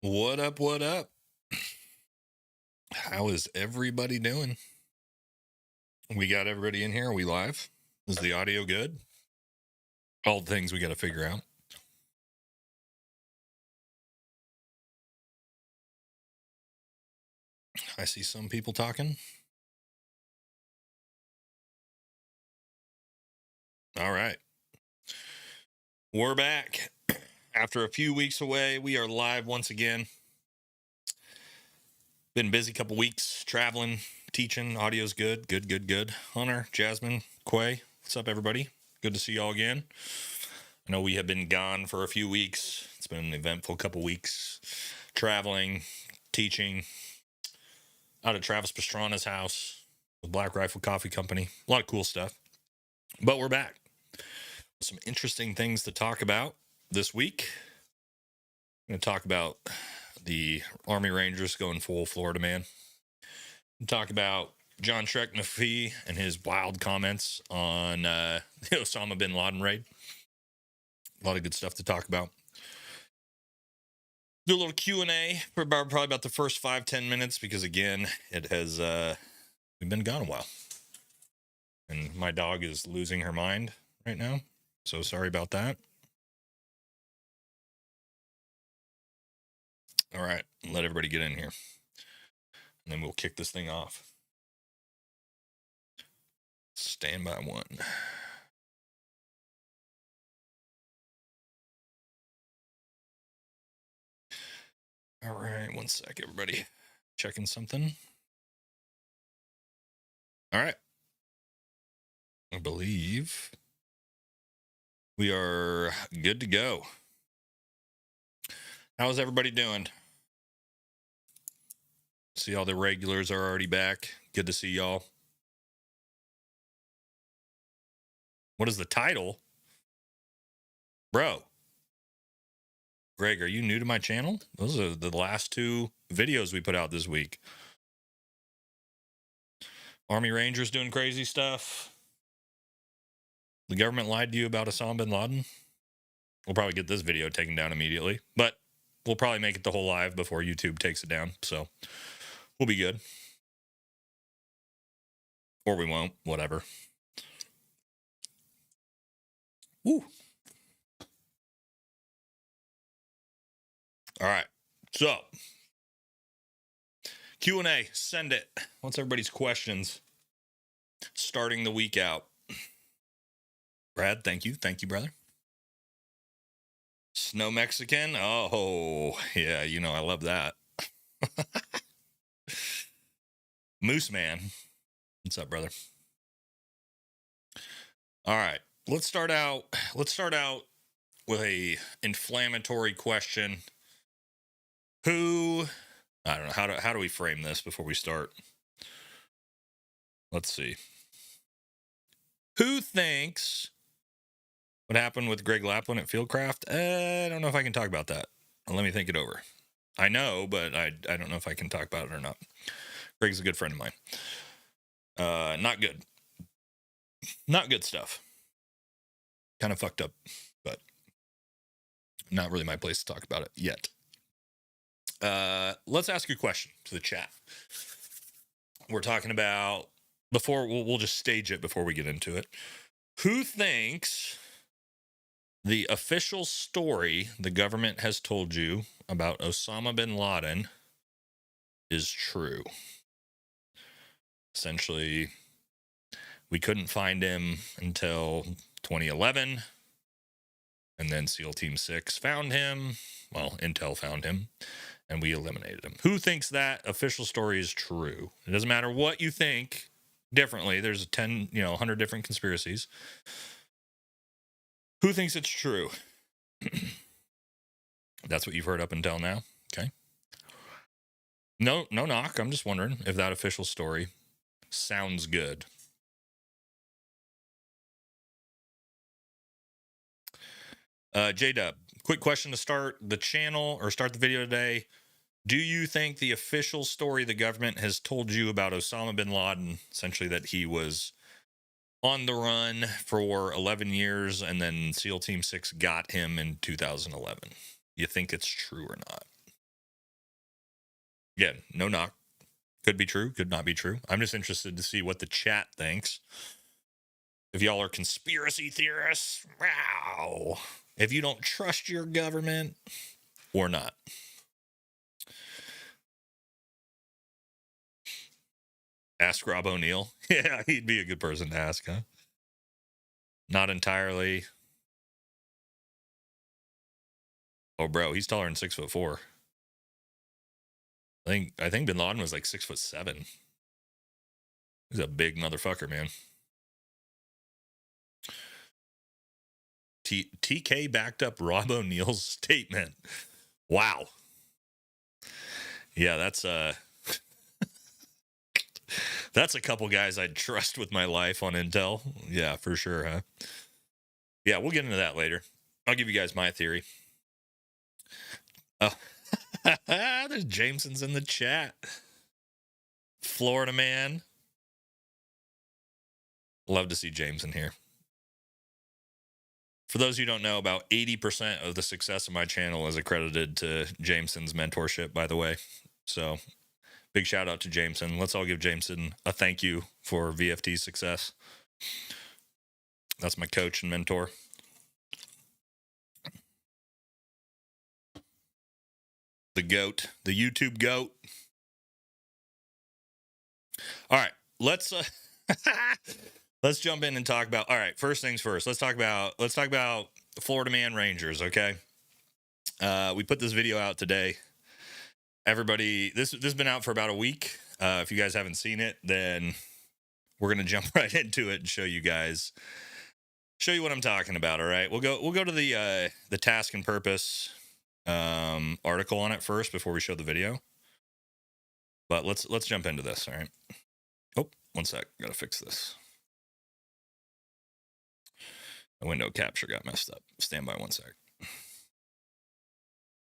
What up? What up? How is everybody doing? We got everybody in here. Are we live? Is the audio good? All the things we got to figure out. I see some people talking. All right. We're back. After a few weeks away, we are live once again. Been busy couple weeks traveling, teaching. Audio's good. Good. Hunter, Jasmine, Quay. What's up, everybody? Good to see y'all again. I know we have been gone for a few weeks. It's been an eventful couple weeks. Traveling, teaching, out at Travis Pastrana's house, the Black Rifle Coffee Company. A lot of cool stuff. But we're back. Some interesting things to talk about this week. I'm going to talk about the Army Rangers going full Florida man. Talk about John Shrek Nafi and his wild comments on the Osama bin Laden raid. A lot of good stuff to talk about. Do a little Q&A for probably about the first 5-10 minutes because, again, it has we've been gone a while. And my dog is losing her mind right now. So sorry about that. All right, let everybody get in here. And then we'll kick this thing off. Stand by one. All right, 1 sec, everybody. Checking something. All right. I believe we are good to go. How's everybody doing? See, all the regulars are already back. Good to see y'all. What is the title? Bro. Greg, are you new to my channel? Those are the last 2 videos we put out this week. Army Rangers doing crazy stuff. The government lied to you about Osama bin Laden. We'll probably get this video taken down immediately, but we'll probably make it the whole live before YouTube takes it down. So we'll be good. Or we won't, whatever. Woo. All right. So Q&A, send it. What's everybody's questions? Starting the week out. Brad, thank you. Thank you, brother. Snow Mexican? Oh, yeah, you know I love that. Moose Man. What's up, brother? All right. Let's start out with a inflammatory question. I don't know, how do we frame this before we start? Let's see. Who thinks what happened with Greg Lapwin at Fieldcraft? I don't know if I can talk about that. Let me think it over. I know, but I don't know if I can talk about it or not. Greg's a good friend of mine. Not good. Not good stuff. Kind of fucked up, but not really my place to talk about it yet. Let's ask a question to the chat. We're talking about, we'll just stage it before we get into it. Who thinks the official story the government has told you about Osama bin Laden is true? Essentially, we couldn't find him until 2011, and then SEAL Team 6 found him. Well, Intel found him, and we eliminated him. Who thinks that official story is true? It doesn't matter what you think differently. There's 100 different conspiracies. Who thinks it's true? That's what you've heard up until now. Okay. No knock. I'm just wondering if that official story sounds good. J-Dub, quick question to start the channel or start the video today. Do you think the official story the government has told you about Osama bin Laden, essentially that he was on the run for 11 years and then SEAL Team 6 got him in 2011, you think it's true or not? Again, no knock. Could be true, could not be true. I'm just interested to see what the chat thinks. If y'all are conspiracy theorists, wow. If you don't trust your government or not. Ask Rob O'Neill. Yeah, he'd be a good person to ask, huh? Not entirely. Oh, bro, he's taller than 6'4". I think Bin Laden was like 6'7". He's a big motherfucker, man. TK backed up Rob O'Neill's statement. Wow. Yeah, that's that's a couple guys I'd trust with my life on Intel. Yeah, for sure, huh? Yeah, we'll get into that later. I'll give you guys my theory. Oh, there's Jameson's in the chat. Florida man. Love to see Jameson here. For those who don't know, about 80% of the success of my channel is accredited to Jameson's mentorship, by the way. So, big shout out to Jameson. Let's all give Jameson a thank you for VFT's success. That's my coach and mentor. The GOAT, the YouTube GOAT. All right, let's jump in and talk about. All right, first things first. Let's talk about Florida Man Rangers. Okay, we put this video out today. Everybody, this has been out for about a week. If you guys haven't seen it, then we're gonna jump right into it and show you what I'm talking about. All right, we'll go to the task and purpose article on it first before we show the video. But let's jump into this. All right. Oh, one sec. Gotta fix this. The window capture got messed up. Stand by one sec.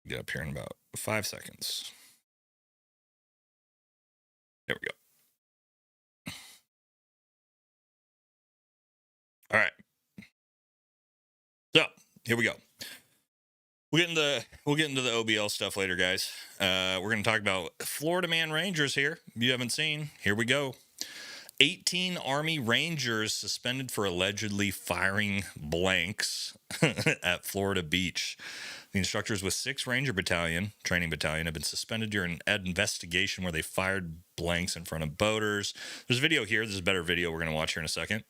Get up here in about 5 seconds. There we go. All right. So here we go. We'll get into the OBL stuff later, guys. We're going to talk about Florida Man Rangers here. If you haven't seen, here we go. 18 Army Rangers suspended for allegedly firing blanks at Florida Beach. The instructors with 6th Ranger Training Battalion, have been suspended during an investigation where they fired blanks in front of boaters. There's a video here. This is a better video we're going to watch here in a second.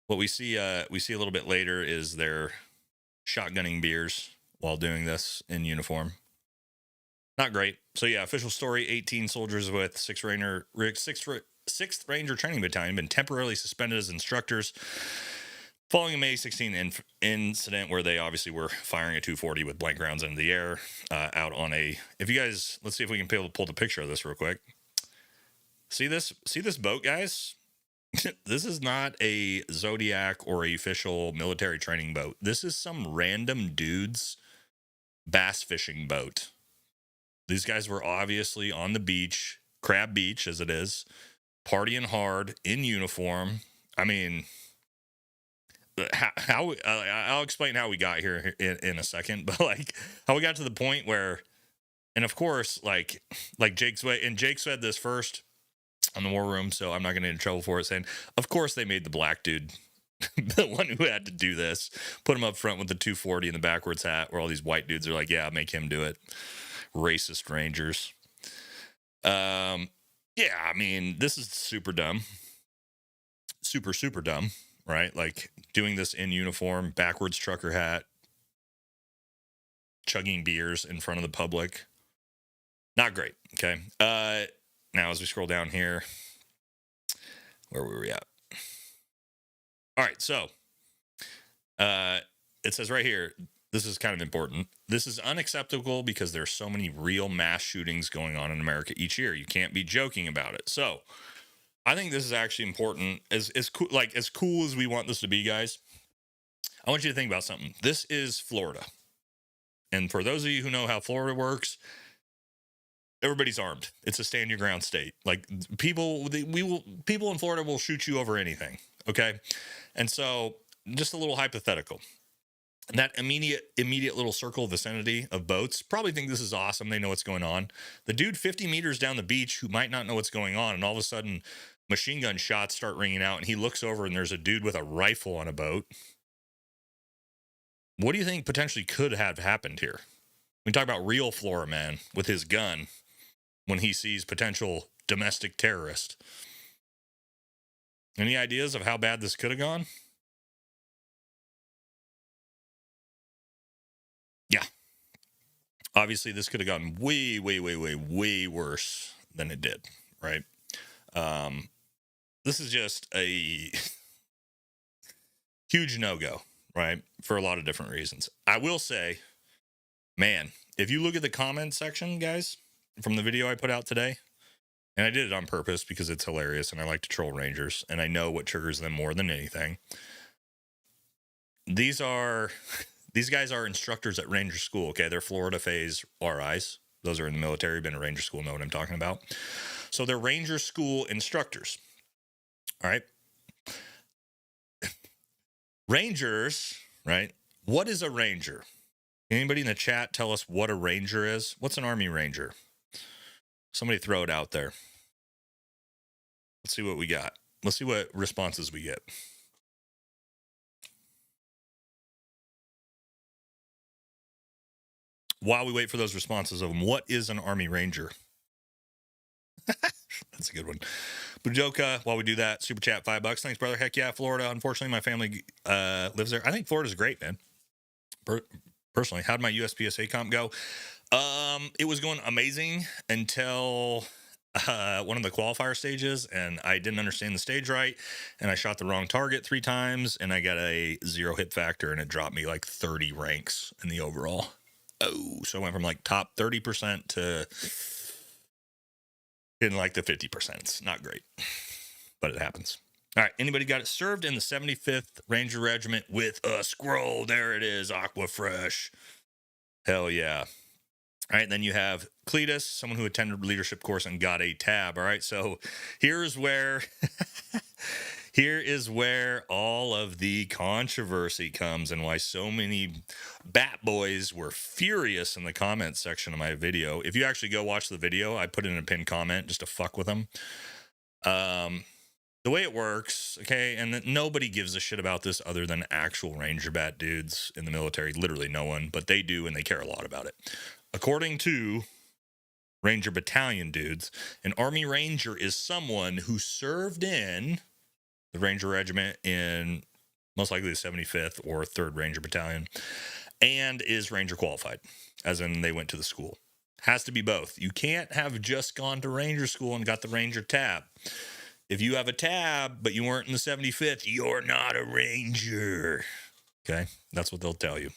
What we see a little bit later is they're shotgunning beers while doing this in uniform. Not great. So yeah, official story: 18 soldiers with 6th Ranger Training Battalion been temporarily suspended as instructors following a May 16 incident where they obviously were firing a 240 with blank rounds into the air out on a. If you guys, let's see if we can pull the picture of this real quick. See this boat, guys? This is not a Zodiac or a official military training boat. This is some random dude's bass fishing boat. These guys were obviously on the beach, Crab Beach as it is, partying hard in uniform. I mean, how I'll explain how we got here in a second, but like how we got to the point where, and of course, like Jake said this first on the War Room, so I'm not going to get in trouble for it, saying, of course they made the black dude the one who had to do this, put him up front with the 240 and the backwards hat, where all these white dudes are like, yeah, make him do it. Racist Rangers. Yeah, I mean, this is super dumb. Super dumb, right? Like doing this in uniform, backwards trucker hat, chugging beers in front of the public. Not great, okay? Now, as we scroll down here, where were we at? All right, so it says right here, this is kind of important. This is unacceptable because there's so many real mass shootings going on in America each year. You can't be joking about it. So I think this is actually important. As cool, like as cool as we want this to be, guys, I want you to think about something. This is Florida. And for those of you who know how Florida works, everybody's armed. It's a stand your ground state. Like people in Florida will shoot you over anything. Okay. And so just a little hypothetical. That immediate little circle vicinity of boats probably think this is awesome. They know what's going on. The dude 50 meters down the beach who might not know what's going on, and all of a sudden machine gun shots start ringing out, and he looks over and there's a dude with a rifle on a boat. What do you think potentially could have happened here? We talk about real Florida man with his gun when he sees potential domestic terrorist. Any ideas of how bad this could have gone? Yeah. Obviously, this could have gotten way worse than it did, right? This is just a huge no-go, right? For a lot of different reasons. I will say, man, if you look at the comment section, guys, from the video I put out today, and I did it on purpose because it's hilarious and I like to troll Rangers and I know what triggers them more than anything. These guys are instructors at Ranger School, okay? They're Florida Phase RIs. Those are in the military, been to Ranger School, know what I'm talking about. So they're Ranger School instructors, all right? Rangers, right? What is a Ranger? Anybody in the chat tell us what a Ranger is? What's an Army Ranger? Somebody throw it out there. Let's see what we got. Let's see what responses we get. While we wait for those responses of them, what is an Army Ranger? That's a good one. Bujoka, while we do that, super chat $5. Thanks, brother. Heck yeah, Florida. Unfortunately, my family lives there. I think Florida's great, man. Personally, how'd my USPSA comp go? It was going amazing until one of the qualifier stages, and I didn't understand the stage right, and I shot the wrong target 3 times, and I got a 0 hit factor, and it dropped me like 30 ranks in the overall. Oh, so I went from like top 30% to in like the 50%. It's not great, but it happens. All right, anybody got it? Served in the 75th Ranger Regiment with a scroll. There it is, Aqua Fresh. Hell yeah. All right, then you have Cletus, someone who attended leadership course and got a tab. All right, so here's where here is where all of the controversy comes and why so many bat boys were furious in the comments section of my video. If you actually go watch the video, I put in a pinned comment just to fuck with them. The way it works, okay, and nobody gives a shit about this other than actual Ranger bat dudes in the military. Literally no one, but they do, and they care a lot about it. According to Ranger Battalion dudes, an Army Ranger is someone who served in the Ranger Regiment in most likely the 75th or 3rd Ranger Battalion and is Ranger qualified, as in they went to the school. Has to be both. You can't have just gone to Ranger school and got the Ranger tab. If you have a tab, but you weren't in the 75th, you're not a Ranger. Okay? That's what they'll tell you.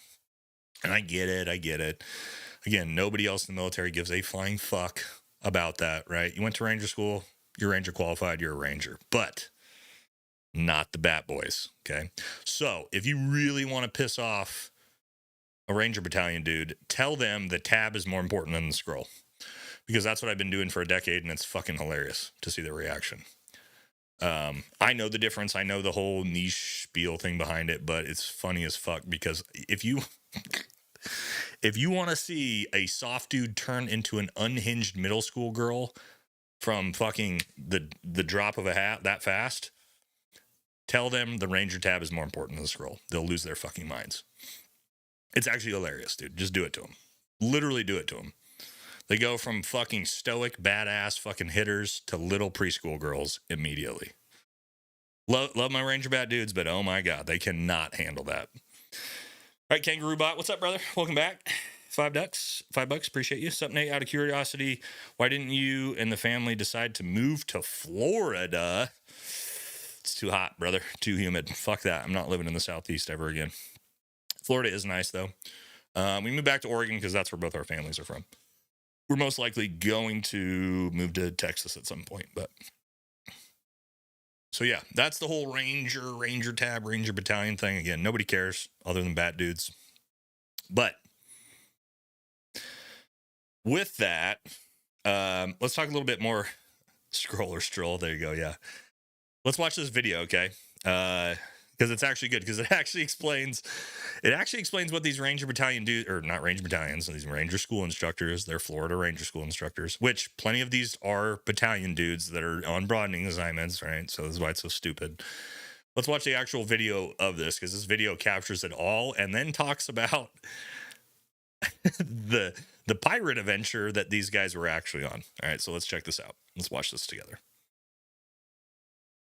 And I get it. Again, nobody else in the military gives a flying fuck about that, right? You went to Ranger school, you're Ranger qualified, you're a Ranger. But not the bat boys, okay? So if you really want to piss off a Ranger Battalion dude, tell them the tab is more important than the scroll. Because that's what I've been doing for a decade, and it's fucking hilarious to see their reaction. I know the difference. I know the whole niche spiel thing behind it, but it's funny as fuck because if you want to see a soft dude turn into an unhinged middle school girl from fucking the drop of a hat that fast, tell them the Ranger tab is more important than the scroll. They'll lose their fucking minds. It's actually hilarious, dude. Just do it to them. Literally do it to them. They go from fucking stoic, badass fucking hitters to little preschool girls immediately. Love my Ranger bat dudes, but oh my God, they cannot handle that. All right, Kangaroo Bot, what's up, brother? Welcome back. $5. Appreciate you. Something, Nate, out of curiosity, why didn't you and the family decide to move to Florida? It's too hot, brother. Too humid. Fuck that. I'm not living in the Southeast ever again. Florida is nice, though. We moved back to Oregon because that's where both our families are from. We're most likely going to move to Texas at some point, but so yeah, that's the whole Ranger tab, Ranger battalion thing. Again, nobody cares other than bat dudes. But with that, let's talk a little bit more scroll or stroll. There you go. Yeah. Let's watch this video, okay? Because it's actually good, because it actually explains what these Ranger battalion do, or not Ranger battalions, these Ranger school instructors. They're Florida Ranger school instructors, which plenty of these are battalion dudes that are on broadening assignments, right? So this is why it's so stupid. Let's watch the actual video of this, because this video captures it all and then talks about the pirate adventure that these guys were actually on. All right, so let's check this out. Let's watch this together.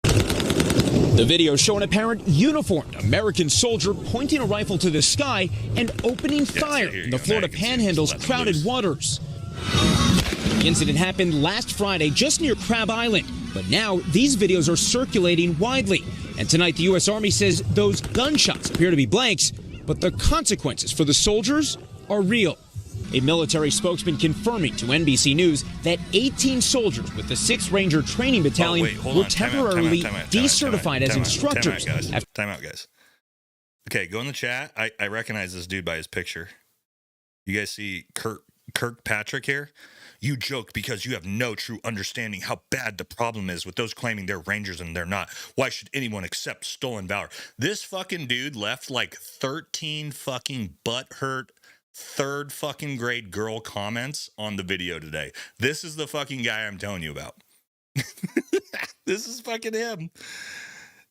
The video show an apparent uniformed American soldier pointing a rifle to the sky and opening fire in the Florida Panhandle's crowded waters. The incident happened last Friday just near Crab Island, but now these videos are circulating widely. And tonight the U.S. Army says those gunshots appear to be blanks, but the consequences for the soldiers are real. A military spokesman confirming to NBC News that 18 soldiers with the 6th Ranger Training Battalion were temporarily decertified as instructors. Time out, guys. Okay, go in the chat. I recognize this dude by his picture. You guys see Kirkpatrick here? You joke because you have no true understanding how bad the problem is with those claiming they're Rangers and they're not. Why should anyone accept stolen valor? This fucking dude left like 13 fucking butthurt 3rd fucking grade girl comments on the video today. This is the fucking guy I'm telling you about. This is fucking him.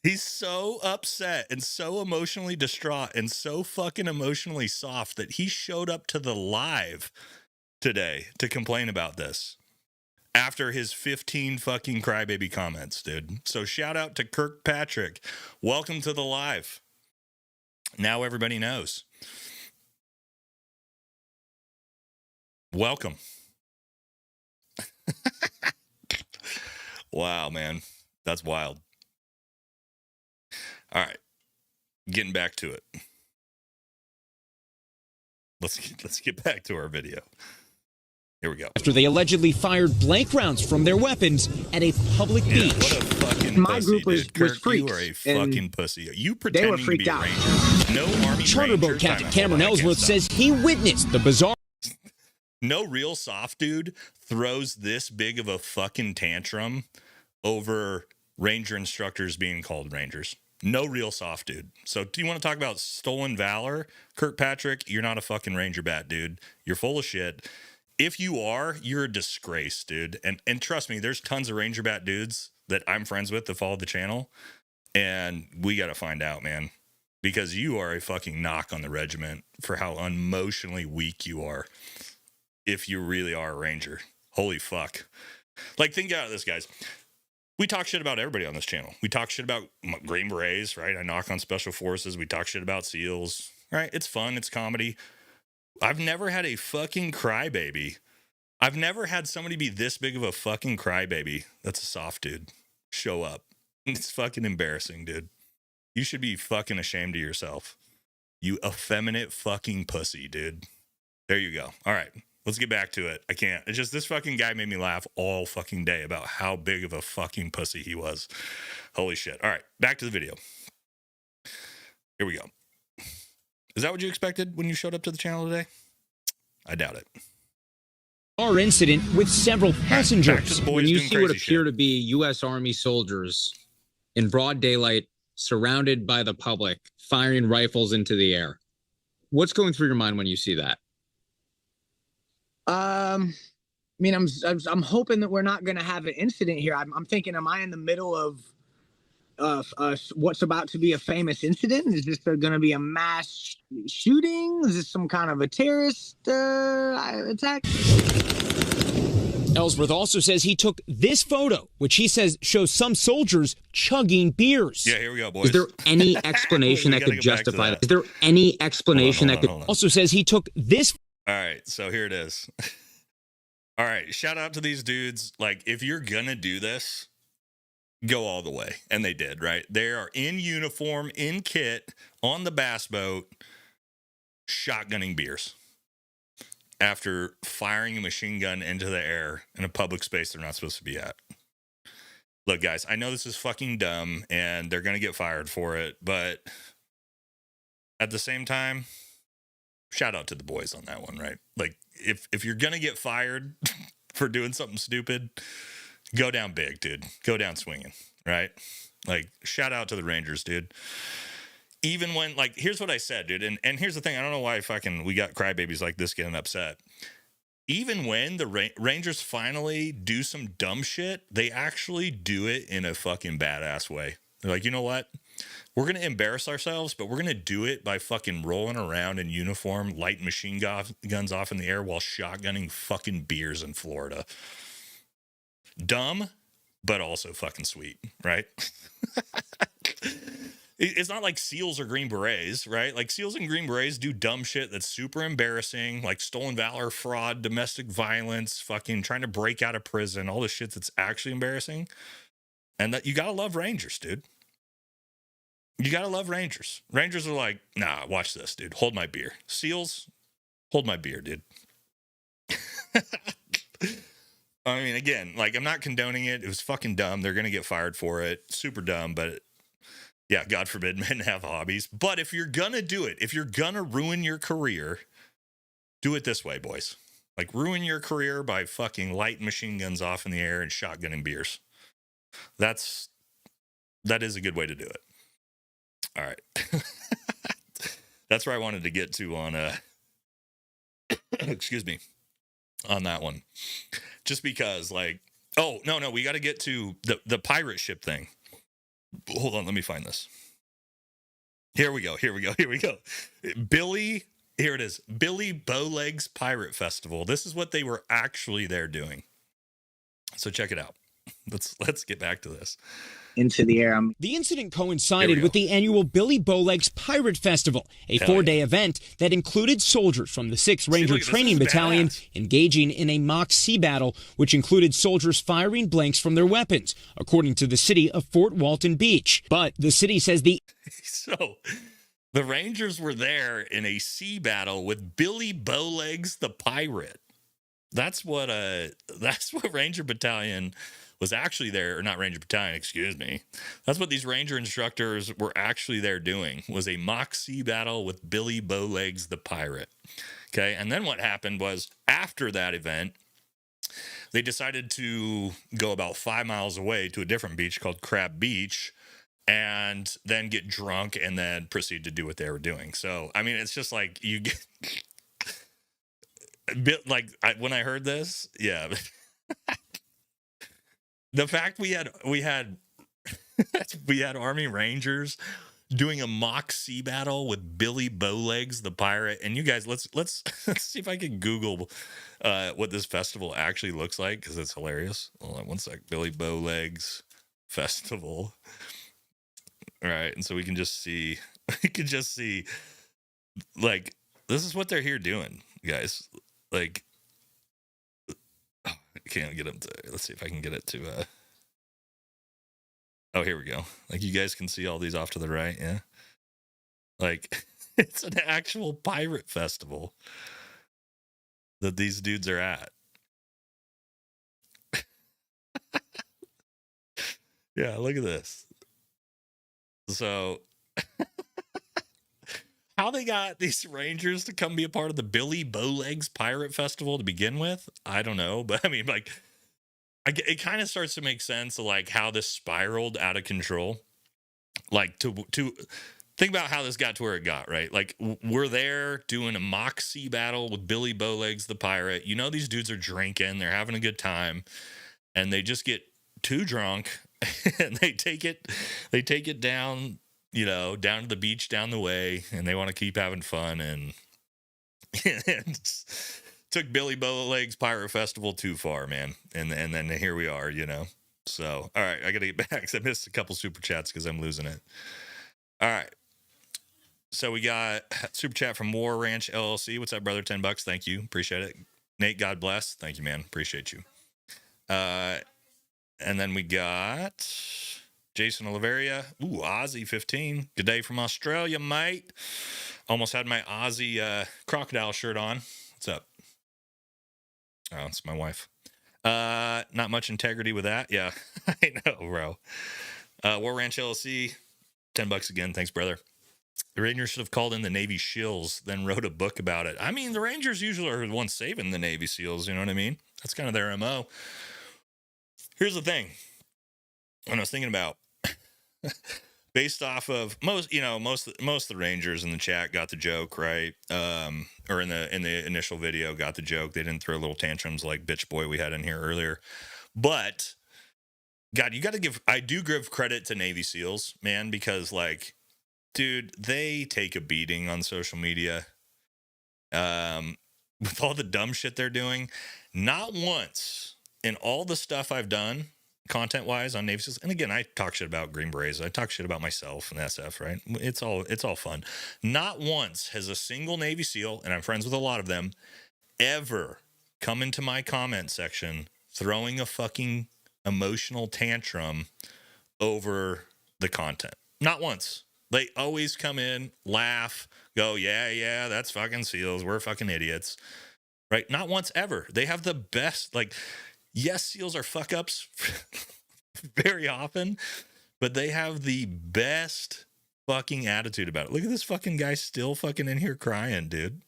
He's so upset and so emotionally distraught and so fucking emotionally soft that he showed up to the live today to complain about this after his 15 fucking crybaby comments, dude. So shout out to Kirkpatrick. Welcome to the live. Now everybody knows. Welcome. Wow, man. That's wild. All right. Getting back to it. Let's get back to our video. Here we go. After they allegedly fired blank rounds from their weapons at a public beach. What a fucking My pussy, group was dude. Kirk, freaks. You are a fucking pussy. You pretending They were to freaked be a out. Ranger. No Army Charter boat Rangers. Captain Time out, Cameron hold on, I can't Ellsworth stop. says he witnessed the bizarre. No real soft dude throws this big of a fucking tantrum over Ranger instructors being called Rangers. No real soft dude. So do you want to talk about stolen valor? Kirkpatrick, you're not a fucking Ranger bat, dude. You're full of shit. If you are, you're a disgrace, dude. And trust me, there's tons of Ranger bat dudes that I'm friends with that follow the channel. And we got to find out, man. Because you are a fucking knock on the regiment for how emotionally weak you are. If you really are a Ranger. Holy fuck. Like, think about this, guys. We talk shit about everybody on this channel. We talk shit about Green Berets, right? I knock on Special Forces. We talk shit about SEALs, right? It's fun. It's comedy. I've never had a fucking crybaby. I've never had somebody be this big of a fucking crybaby. That's a soft dude. Show up. It's fucking embarrassing, dude. You should be fucking ashamed of yourself. You effeminate fucking pussy, dude. There you go. All right. Let's get back to it. I can't. It's just this fucking guy made me laugh all fucking day about how big of a fucking pussy he was. Holy shit. All right. Back to the video. Here we go. Is that what you expected when you showed up to the channel today? I doubt it. Our incident with several passengers. When you see what appear to be U.S. Army soldiers in broad daylight, surrounded by the public, firing rifles into the air, what's going through your mind when you see that? I mean, I'm hoping that we're not going to have an incident here. I'm thinking, am I in the middle of what's about to be a famous incident? Is this going to be a mass shooting? Is this some kind of a terrorist attack? Ellsworth also says he took this photo, which he says shows some soldiers chugging beers. Yeah, here we go, boys. Is there any explanation that could justify that? Is there any explanation that could... Also says he took this... All right, so here it is. All right, shout out to these dudes. Like, if you're gonna do this, go all the way. And they did, right? They are in uniform, in kit, on the bass boat, shotgunning beers after firing a machine gun into the air in a public space they're not supposed to be at. Look, guys, I know this is fucking dumb and they're going to get fired for it, but at the same time, shout out to the boys on that one, right? Like, if you're going to get fired for doing something stupid, go down big, dude. Go down swinging, right? Like, shout out to the Rangers, dude. Even when, like, here's what I said, dude. And here's the thing. I don't know why we got crybabies like this getting upset. Even when the Rangers finally do some dumb shit, they actually do it in a fucking badass way. They're like, you know what? We're going to embarrass ourselves, but we're going to do it by fucking rolling around in uniform, lighting machine guns off in the air while shotgunning fucking beers in Florida. Dumb, but also fucking sweet, right? It's not like SEALs or Green Berets, right? Like, SEALs and Green Berets do dumb shit that's super embarrassing, like stolen valor, fraud, domestic violence, fucking trying to break out of prison, all the shit that's actually embarrassing. And that you gotta love Rangers, dude. You gotta love Rangers. Rangers are like, nah, watch this, dude. Hold my beer. SEALs, hold my beer, dude. I mean, again, like, I'm not condoning it. It was fucking dumb. They're gonna get fired for it. Super dumb, but yeah, God forbid men have hobbies. But if you're gonna do it, if you're gonna ruin your career, do it this way, boys. Like, ruin your career by fucking lighting machine guns off in the air and shotgunning beers. That is a good way to do it. All right. That's where I wanted to get to on excuse me, on that one. Just because, like, oh, no, we got to get to the pirate ship thing. Hold on, let me find this. Here we go. Billy, here it is. Billy Bowlegs Pirate Festival. This is what they were actually there doing. So check it out. Let's get back to this. Into the air. The incident coincided with the annual Billy Bowlegs Pirate Festival, a 4-day event that included soldiers from the 6th Ranger Training Battalion engaging in a mock sea battle, which included soldiers firing blanks from their weapons, according to the city of Fort Walton Beach. But the city says So, the Rangers were there in a sea battle with Billy Bowlegs the pirate. That's what Ranger Battalion was actually there, or not Ranger Battalion, excuse me. That's what these Ranger instructors were actually there doing, was a mock sea battle with Billy Bowlegs the pirate. Okay, and then what happened was, after that event, they decided to go about 5 miles away to a different beach called Crab Beach, and then get drunk and then proceed to do what they were doing. So, I mean, it's just like, you get... when I heard this, yeah... The fact we had Army Rangers doing a mock sea battle with Billy Bowlegs the pirate, and you guys, let's see if I can Google what this festival actually looks like, because it's hilarious. Hold on one sec. Billy Bowlegs Festival. All right, and so we can just see, like, this is what they're here doing, guys. Like, I can't get them to, let's see if I can get it to, oh, here we go. Like, you guys can see all these off to the right, yeah? Like, it's an actual pirate festival that these dudes are at. Yeah, look at this. So, how they got these Rangers to come be a part of the Billy Bowlegs Pirate Festival to begin with, I don't know. But I mean, like, it kind of starts to make sense of, like, how this spiraled out of control. Like, to think about how this got to where it got, right? Like, we're there doing a mock sea battle with Billy Bowlegs the pirate. You know, these dudes are drinking, they're having a good time, and they just get too drunk, and they take it down, you know, down to the beach down the way, and they want to keep having fun, and took Billy Bowlegs Pirate Festival too far, man. And then here we are, you know. So, all right, I got to get back, because I missed a couple super chats because I'm losing it. All right. So we got super chat from War Ranch LLC. What's up, brother? $10. Thank you. Appreciate it. Nate, God bless. Thank you, man. Appreciate you. And then we got Jason Oliveria. Ooh, Aussie 15. Good day from Australia, mate. Almost had my Aussie crocodile shirt on. What's up? Oh, it's my wife. Not much integrity with that. Yeah, I know, bro. War Ranch LLC, $10 again. Thanks, brother. The Rangers should have called in the Navy SEALs, then wrote a book about it. I mean, the Rangers usually are the ones saving the Navy SEALs. You know what I mean? That's kind of their MO. Here's the thing. When I was thinking about, based off of most of the Rangers in the chat got the joke, right? Or in the initial video got the joke. They didn't throw little tantrums like bitch boy we had in here earlier. But God, I do give credit to Navy SEALs, man, because like, dude, they take a beating on social media. With all the dumb shit they're doing. Not once in all the stuff I've done content wise on Navy SEALs, and again, I talk shit about Green Berets. I talk shit about myself and SF, right? It's all fun. Not once has a single Navy SEAL, and I'm friends with a lot of them, ever come into my comment section throwing a fucking emotional tantrum over the content. Not once. They always come in, laugh, go, yeah, that's fucking SEALs. We're fucking idiots. Right? Not once ever. They have the best, like, yes, SEALs are fuck ups very often, but they have the best fucking attitude about it. Look at this fucking guy still fucking in here crying, dude.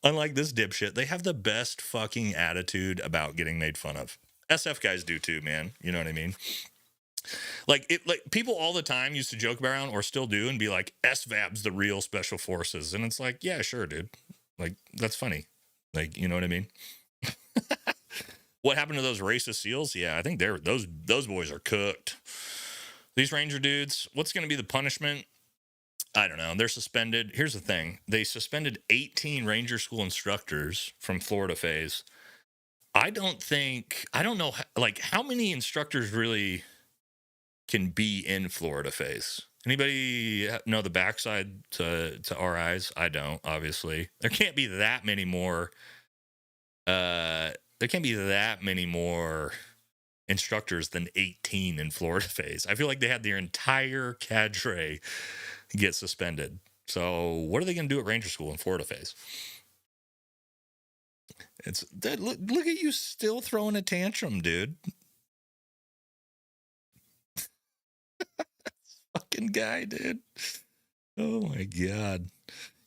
Unlike this dipshit, they have the best fucking attitude about getting made fun of. SF guys do too, man. You know what I mean? Like people all the time used to joke around or still do and be like, SVAB's the real special forces. And it's like, yeah, sure, dude. Like, that's funny. Like, you know what I mean? What happened to those racist SEALs? Yeah, I think those boys are cooked. These Ranger dudes, what's going to be the punishment? I don't know. They're suspended. Here's the thing. They suspended 18 Ranger School instructors from Florida phase. I don't know, like, how many instructors really can be in Florida phase? Anybody know the backside to RIs? I don't, obviously. There can't be that many more. There can't be that many more instructors than 18 in Florida phase. I feel like they had their entire cadre get suspended. So what are they going to do at Ranger School in Florida phase? Look at you still throwing a tantrum, dude. Fucking guy, dude. Oh my God.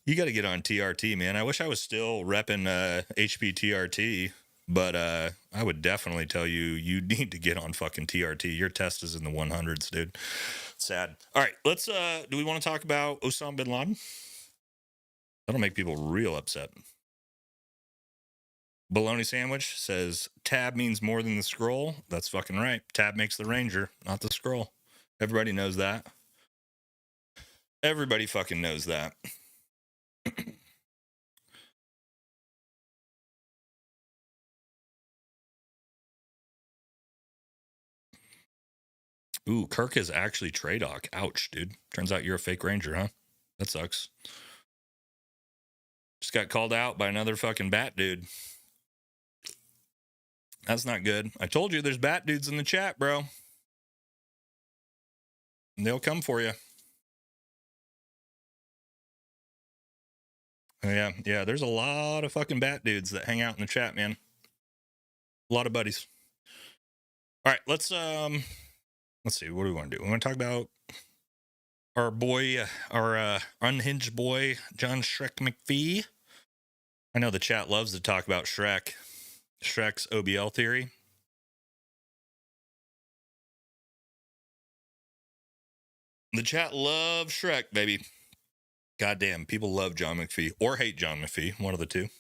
You got to get on TRT, man. I wish I was still repping HP TRT, but I would definitely tell you need to get on fucking TRT. Your test is in the 100s, dude. Sad. All right, let's do we want to talk about Osama bin Laden? That'll make people real upset. Bologna Sandwich says tab means more than the scroll. That's fucking right. Tab makes the Ranger, not the scroll. Everybody knows that. Everybody fucking knows that. Ooh, Kirk is actually Tradoc. Ouch, dude. Turns out you're a fake Ranger, huh? That sucks. Just got called out by another fucking bat dude. That's not good. I told you there's bat dudes in the chat, bro. And they'll come for you. Yeah, there's a lot of fucking bat dudes that hang out in the chat, man. A lot of buddies. All right, let's see, what do we want to do? We want to talk about our boy, our unhinged boy, John Shrek McPhee. I know the chat loves to talk about Shrek's OBL theory. The chat loves Shrek, baby. Goddamn, people love John McPhee or hate John McPhee, one of the two.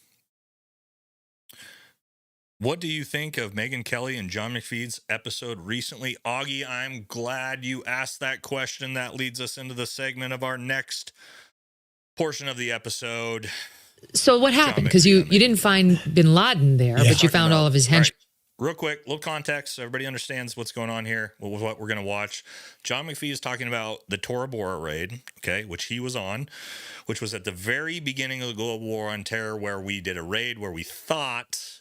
What do you think of Megyn Kelly and John McPhee's episode recently? Augie, I'm glad you asked that question. That leads us into the segment of our next portion of the episode. So what happened? Because you didn't find bin Laden there, but you found all of his henchmen. Real quick, little context so everybody understands what's going on here, what we're going to watch. John McPhee is talking about the Tora Bora raid, okay, which he was on, which was at the very beginning of the Global War on Terror, where we did a raid where we thought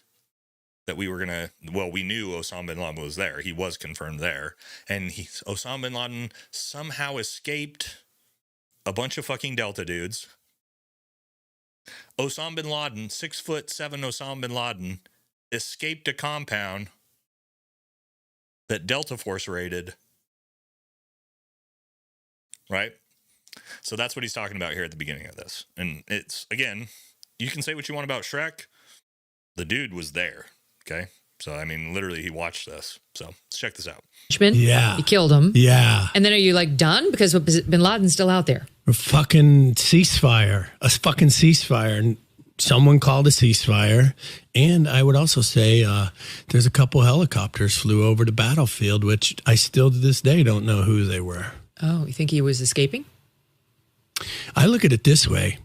that we knew Osama bin Laden was there. He was confirmed there. And Osama bin Laden somehow escaped a bunch of fucking Delta dudes. Osama bin Laden, 6'7" Osama bin Laden, escaped a compound that Delta Force raided. Right? So that's what he's talking about here at the beginning of this. And it's, again, you can say what you want about Shrek. The dude was there. Okay? So, I mean, literally, he watched this. So, let's check this out. Yeah. He killed him. Yeah. And then are you like done? Because bin Laden's still out there. A fucking ceasefire. A fucking ceasefire. And someone called a ceasefire. And I would also say there's a couple helicopters flew over the battlefield, which I still to this day don't know who they were. Oh, you think he was escaping? I look at it this way.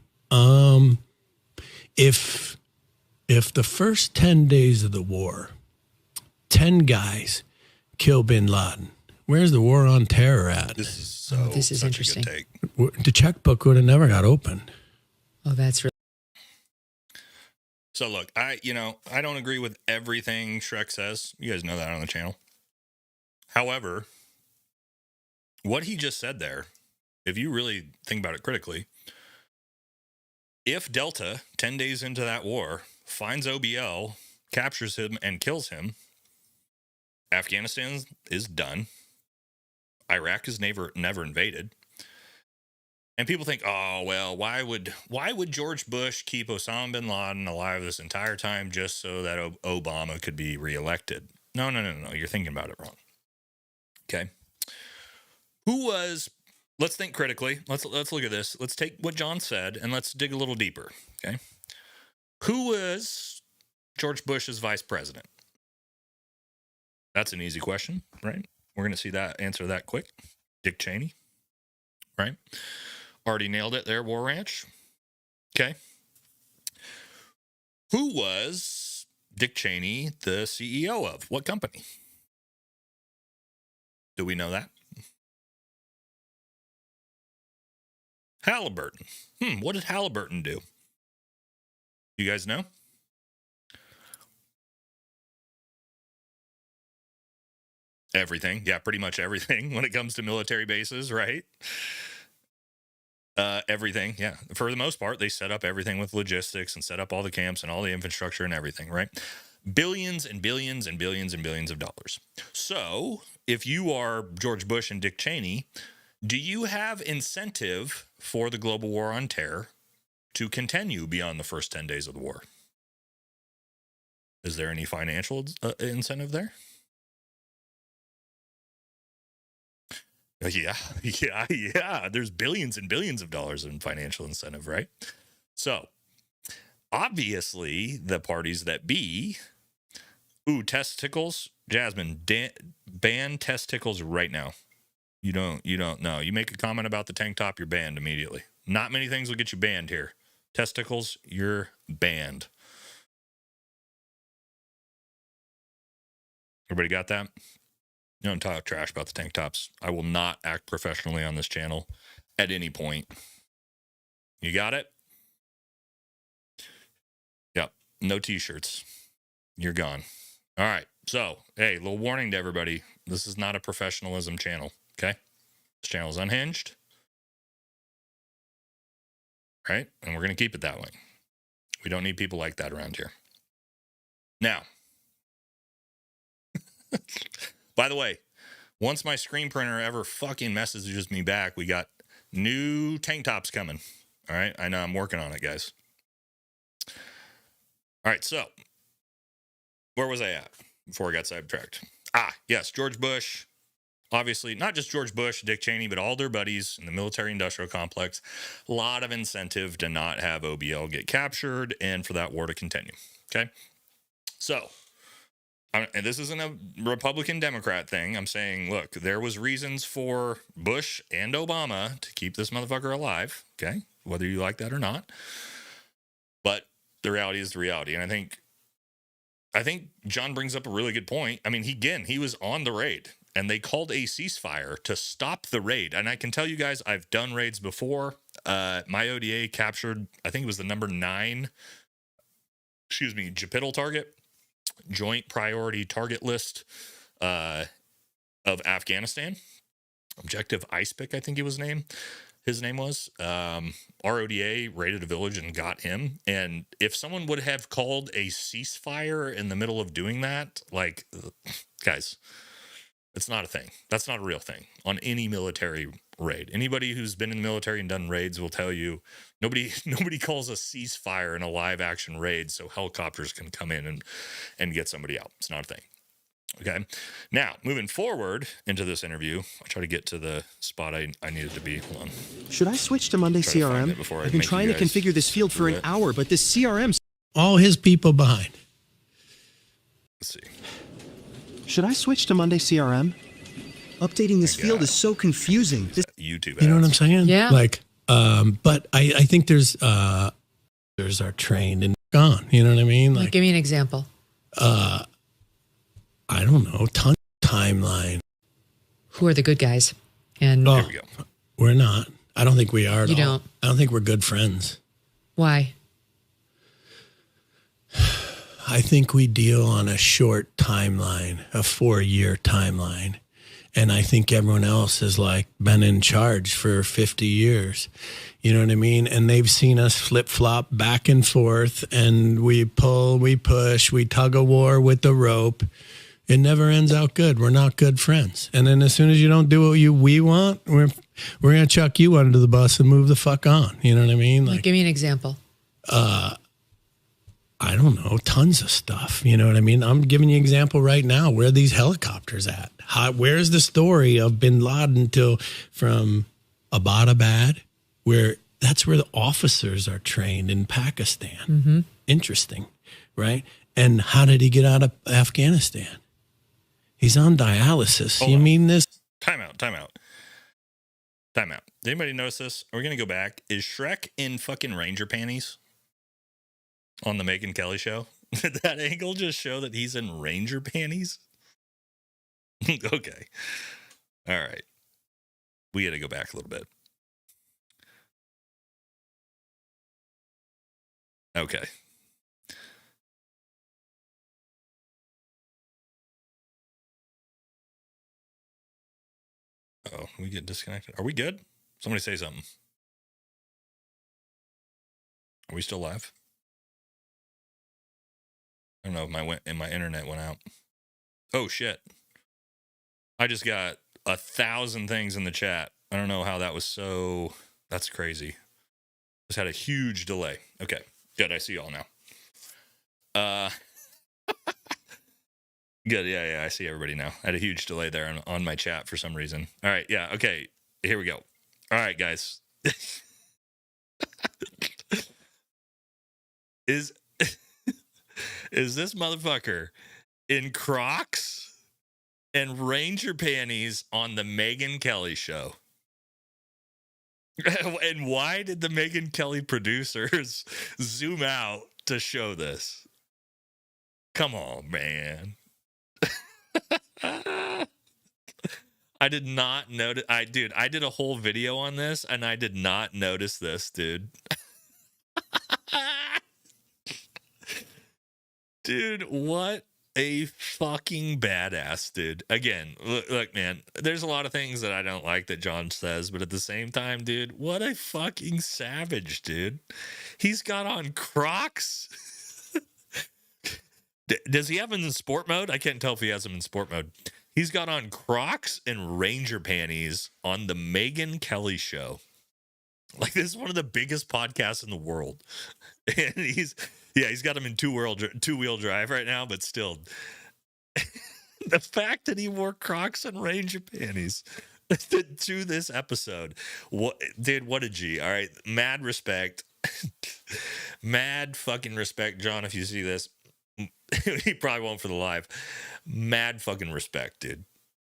If the first 10 days of the war, 10 guys kill bin Laden, where's the war on terror at? This is interesting. The checkbook would have never got opened. Oh, that's really. So look, I don't agree with everything Shrek says. You guys know that on the channel. However, what he just said there, if you really think about it critically, if Delta, 10 days into that war, finds OBL, captures him, and kills him, Afghanistan is done. Iraq is never invaded. And people think, oh, well, why would George Bush keep Osama bin Laden alive this entire time just so that Obama could be reelected? No. You're thinking about it wrong. Okay. Let's think critically. Let's look at this. Let's take what John said and let's dig a little deeper. Okay. Who was George Bush's vice president? That's an easy question, right? We're going to see that answer that quick. Dick Cheney, right? Already nailed it there, War Ranch. Okay. Who was Dick Cheney the CEO of? What company? Do we know that? Halliburton. What did Halliburton do? You guys know? Everything. Yeah, pretty much everything when it comes to military bases, right? Everything. Yeah. For the most part, they set up everything with logistics and set up all the camps and all the infrastructure and everything, right? Billions and billions and billions and billions of dollars. So if you are George Bush and Dick Cheney, do you have incentive for the global war on terror to continue beyond the first 10 days of the war? Is there any financial incentive there? Yeah. There's billions and billions of dollars in financial incentive, right? So, obviously, the parties that be, testicles, Jasmine, ban testicles right now. You don't know. You make a comment about the tank top, you're banned immediately. Not many things will get you banned here. Testicles, you're banned. Everybody got that? You don't talk trash about the tank tops. I will not act professionally on this channel at any point. You got it? Yep. No t-shirts. You're gone. All right. So, hey, little warning to everybody. This is not a professionalism channel, okay? This channel is unhinged. Right? And we're going to keep it that way. We don't need people like that around here. Now, by the way, once my screen printer ever fucking messages me back, we got new tank tops coming. All right. I know I'm working on it, guys. All right. So where was I at before I got sidetracked? Yes. George Bush, obviously not just George Bush, Dick Cheney, but all their buddies in the military industrial complex. A lot of incentive to not have OBL get captured and for that war to continue. Okay. So, and this isn't a Republican Democrat thing. I'm saying, look, there was reasons for Bush and Obama to keep this motherfucker alive. Okay. Whether you like that or not. But the reality is the reality. And I think John brings up a really good point. I mean, he was on the raid and they called a ceasefire to stop the raid. And I can tell you guys, I've done raids before. My ODA captured, I think it was the number 9, Japital target. joint priority target list of Afghanistan. Objective Ice Pick, I think his name was. RODA raided a village and got him. And if someone would have called a ceasefire in the middle of doing that, like, guys, it's not a thing. That's not a real thing on any military raid. Anybody who's been in the military and done raids will tell you nobody calls a ceasefire in a live action raid so helicopters can come in and get somebody out. It's not a thing. Okay. Now, moving forward into this interview, I'll try to get to the spot I needed to be. Hold on. Should I switch to Monday CRM? I've been trying to configure this field for an hour, but this CRM... All his people behind. Let's see. Should I switch to Monday CRM? Updating this field is so confusing. YouTube ads. You know what I'm saying? Yeah. Like, but I think there's are trained and gone. You know what I mean? Like, give me an example. I don't know, ton timeline. Who are the good guys? And There we go. We're not. I don't think we are at You all. don't. I don't think we're good friends. why? I think we deal on a short timeline, a 4-year timeline. And I think everyone else has like been in charge for 50 years. You know what I mean? And they've seen us flip flop back and forth, and we pull, we push, we tug a war with the rope. It never ends out good. We're not good friends. And then as soon as you don't do what we want, we're going to chuck you under the bus and move the fuck on. You know what I mean? Like, give me an example. I don't know, tons of stuff. You know what I mean? I'm giving you an example right now. Where are these helicopters at? Where's the story of bin Laden from Abbottabad, where that's where the officers are trained in Pakistan. Mm-hmm. Interesting, right? And how did he get out of Afghanistan? He's on dialysis. Hold you on. mean this? Time out. Did anybody notice this? We're going to go back. Is Shrek in fucking ranger panties on the Megyn Kelly show? Did that angle just show that he's in ranger panties? Okay. All right. We got to go back a little bit. Okay. Oh, we get disconnected. Are we good? Somebody say something. Are we still live? I don't know if my internet went out. Oh shit. I just got 1,000 things in the chat. I don't know how that was so. That's crazy. Just had a huge delay. Okay. Good. I see y'all now. Good. Yeah. I see everybody now. I had a huge delay there on my chat for some reason. All right. Yeah. Okay. Here we go. All right, guys. Is this motherfucker in Crocs and Ranger panties on the Megyn Kelly show? And why did the Megyn Kelly producers zoom out to show this? Come on, man. I did not notice. I did a whole video on this and I did not notice this, dude. Dude, what a fucking badass, dude. Again, look, man, there's a lot of things that I don't like that John says, but at the same time, dude, what a fucking savage, dude. He's got on Crocs. Does he have them in sport mode? I can't tell if he has them in sport mode. He's got on Crocs and Ranger panties on the Megyn Kelly show. Like, this is one of the biggest podcasts in the world. And he's got him in two-wheel drive right now, but still. The fact that he wore Crocs and Ranger panties to this episode. What a G. All right. Mad respect. Mad fucking respect, John, if you see this. He probably won't for the live. Mad fucking respect, dude.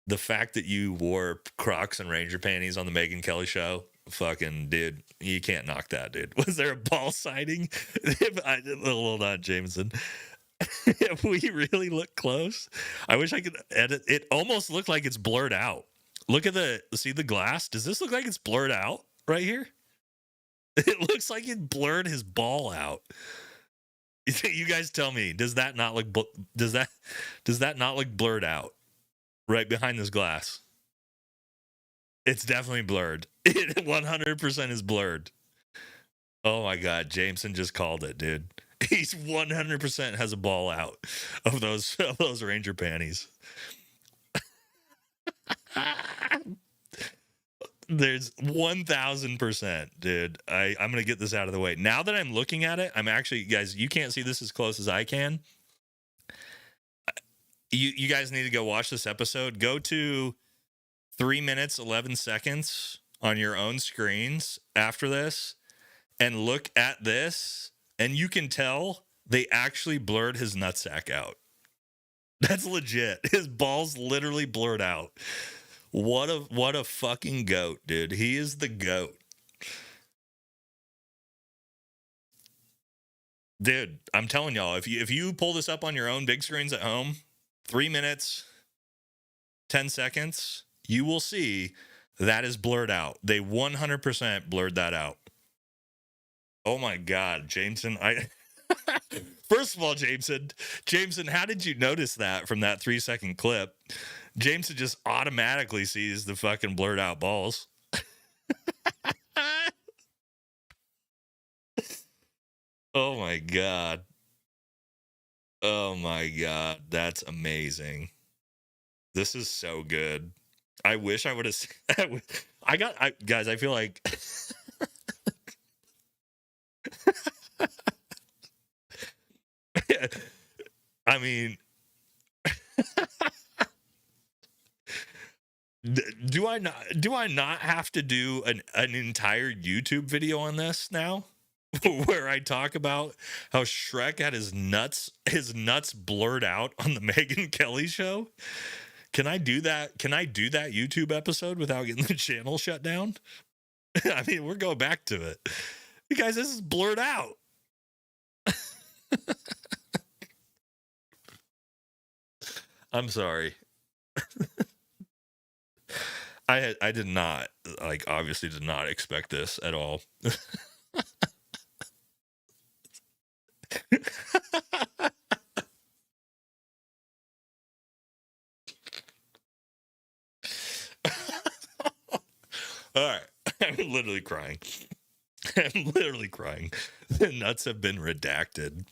The fact that you wore Crocs and Ranger panties on the Megyn Kelly show, fucking, dude, you can't knock that, dude. Was there a ball sighting? Hold on, Jameson. If we really look close, I wish I could edit. It almost looked like it's blurred out. Look at see the glass? Does this look like it's blurred out right here? It looks like it blurred his ball out. You guys tell me, does that not look blurred out right behind this glass? It's definitely blurred. It 100% is blurred. Oh my God, Jameson just called it, dude. He's 100% has a ball out of those Ranger panties. There's 1,000%, dude. I'm gonna get this out of the way. Now that I'm looking at it, I'm actually, guys, you can't see this as close as I can. You guys need to go watch this episode. Go to 3 minutes 11 seconds on your own screens after this, and look at this, and you can tell they actually blurred his nutsack out. That's legit. His balls literally blurred out. What a fucking goat, dude. He is the goat. Dude, I'm telling y'all, if you pull this up on your own big screens at home, 3 minutes, 10 seconds, you will see that is blurred out. They 100% blurred that out. Oh my God, Jameson. First of all, Jameson, how did you notice that from that 3-second clip? Jameson just automatically sees the fucking blurred out balls. Oh my God. Oh my God. That's amazing. This is so good. I wish I would have. Guys, I feel like. I mean, do I not have to do an entire YouTube video on this now, where I talk about how Shrek had his nuts blurred out on the Megyn Kelly show? Can I do that? Can I do that YouTube episode without getting the channel shut down? I mean, we're going back to it. You guys, this is blurred out. I'm sorry. I did not, obviously did not expect this at all. All right. I'm literally crying. The nuts have been redacted.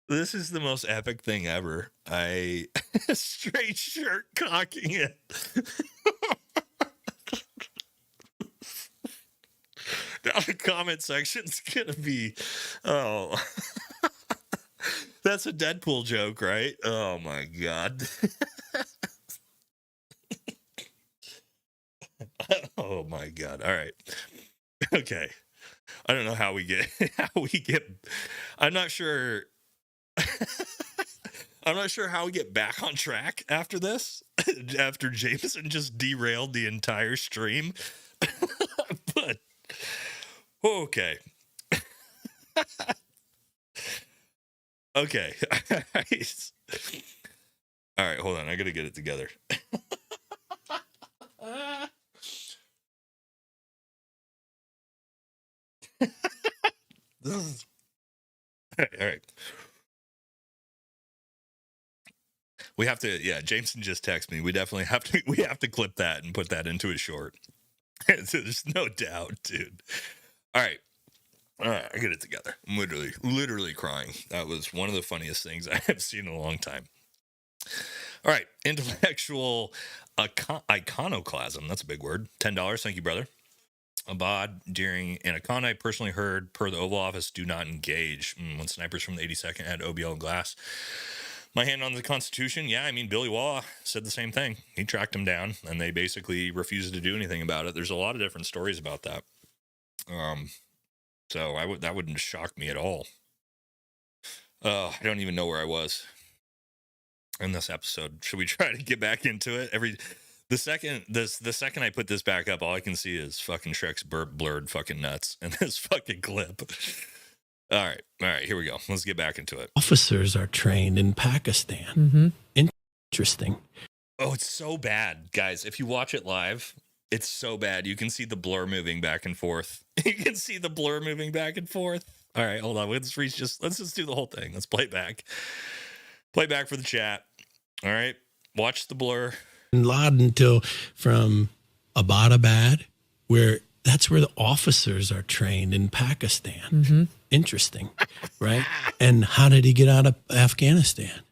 This is the most epic thing ever. Straight shirt cocking it. Now the comment section's gonna be, oh, that's a Deadpool joke, right? Oh my God. Oh my God. All right. Okay. I don't know how we get, I'm not sure. I'm not sure how we get back on track after this, after Jameson just derailed the entire stream. But, okay. Okay. All right, hold on. I got to get it together. This is... All right. We have to, yeah, Jameson just texted me. We definitely have to clip that and put that into a short. There's no doubt, dude. All right, I get it together. I'm literally crying. That was one of the funniest things I have seen in a long time. All right, intellectual iconoclasm. That's a big word. $10. Thank you, brother. Abad, during Anaconda, I personally heard, per the Oval Office, do not engage. When snipers from the 82nd had OBL and glass. My hand on the Constitution. Yeah, I mean, Billy Waugh said the same thing. He tracked him down, and they basically refused to do anything about it. There's a lot of different stories about that. So that wouldn't shock me at all. I don't even know where I was in this episode. Should we try to get back into it? The second I put this back up, all I can see is fucking Shrek's blurred fucking nuts and this fucking clip. All right, here we go. Let's get back into it. Officers are trained in Pakistan. Mm-hmm. Interesting. Oh, it's so bad, guys. If you watch it live, It's so bad. You can see the blur moving back and forth. You can see the blur moving back and forth. All right, hold on. Let's just do the whole thing. Let's play it back. Play back for the chat. All right. Watch the blur. Laden till from Abbottabad, where that's where the officers are trained in Pakistan. Mm-hmm. Interesting, right? And how did he get out of Afghanistan?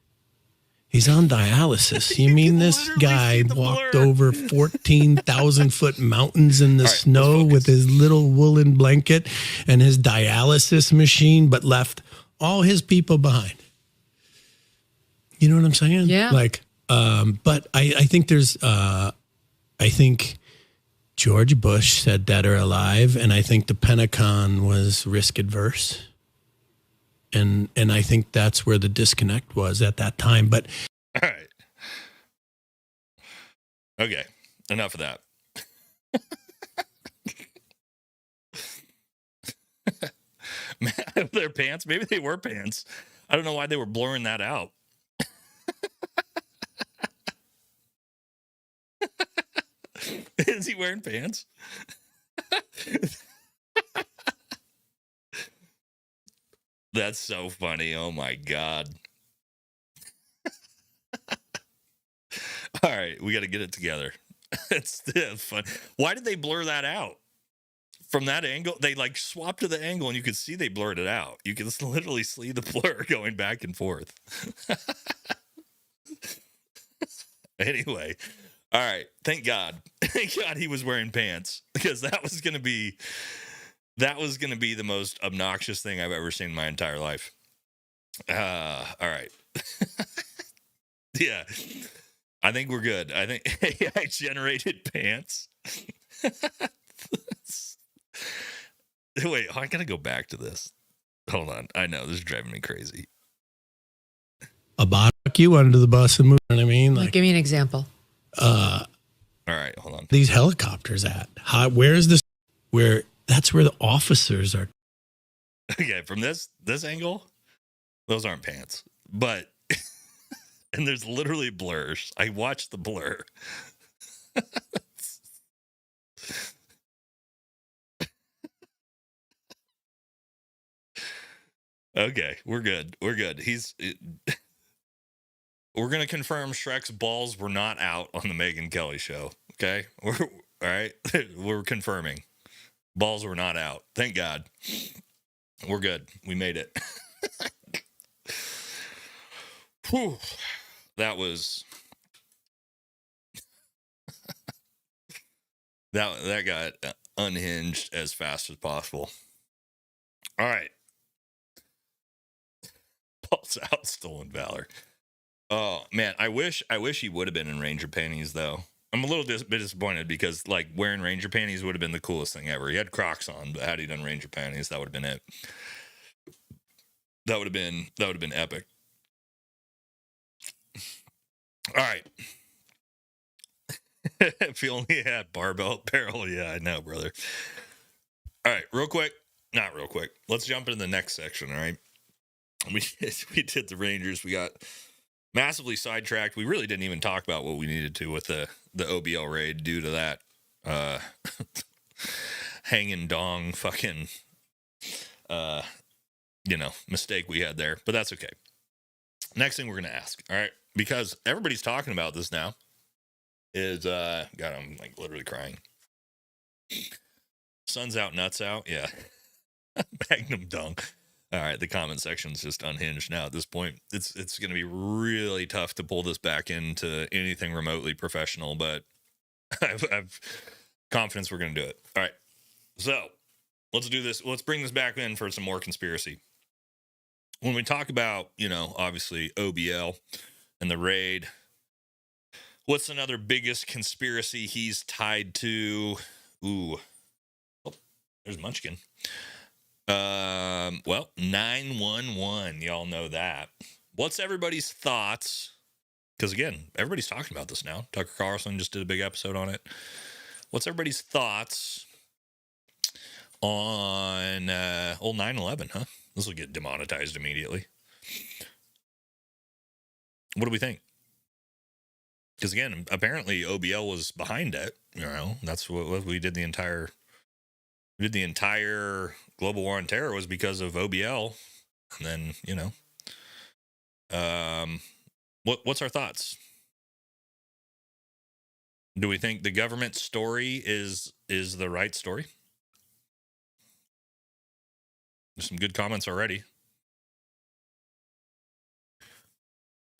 He's on dialysis. You mean this guy walked over 14,000-foot mountains in the snow with his little woolen blanket and his dialysis machine, but left all his people behind? You know what I'm saying? Yeah. Like, but I think I think George Bush said dead or alive, and I think the Pentagon was risk adverse. And I think that's where the disconnect was at that time. But all right. Okay. Enough of that. Their pants. Maybe they were pants. I don't know why they were blurring that out. Is he wearing pants? That's so funny. Oh my God. All right, we got to get it together. It's fun. Why did they blur that out? From that angle, they like swapped to the angle and you could see they blurred it out. You can literally see the blur going back and forth. Anyway, all right. Thank God. Thank God he was wearing pants, because that was going to be the most obnoxious thing I've ever seen in my entire life. All right. Yeah. I think we're good. I think AI generated pants. Wait, I gotta go back to this. Hold on. I know, this is driving me crazy. you under the bus and move. You know what I mean? Like, give me an example. All right, hold on. These helicopters at? Where's this? Where that's where the officers are. Okay, from this angle, those aren't pants. But and there's literally blurs. I watched the blur. Okay, we're good. We're good. We're going to confirm Shrek's balls were not out on the Megyn Kelly show. Okay? All right? We're confirming. Balls were not out. Thank God. We're good. We made it. Whew. That was... that got unhinged as fast as possible. All right. Balls out, stolen valor. Oh man, I wish he would have been in Ranger panties though. I'm a little bit disappointed because like wearing Ranger panties would have been the coolest thing ever. He had Crocs on, but had he done Ranger panties, that would have been it. That would have been epic. All right. If he only had barbell apparel, yeah, I know, brother. All right, not real quick. Let's jump into the next section. All right. We did the Rangers. We got massively sidetracked. We really didn't even talk about what we needed to with the OBL raid due to that hanging dong fucking mistake we had there. But that's okay. Next thing we're gonna ask, all right, because everybody's talking about this now, is God, I'm like literally crying. Sun's out, nuts out, yeah. Magnum dong. All right, the comment section's just unhinged now at this point. It's going to be really tough to pull this back into anything remotely professional, but I've confidence we're going to do it. All right, so let's do this. Let's bring this back in for some more conspiracy. When we talk about, obviously OBL and the raid, what's another biggest conspiracy he's tied to? Ooh, oh, there's Munchkin. 911, y'all know that. What's everybody's thoughts? Because again, everybody's talking about this now. Tucker Carlson just did a big episode on it. What's everybody's thoughts on old 9/11, huh? This will get demonetized immediately. What do we think? Because again, apparently OBL was behind it. You know, that's what we did. The entire global war on terror was because of OBL. And then, you know, what's our thoughts? Do we think the government story is the right story? There's some good comments already.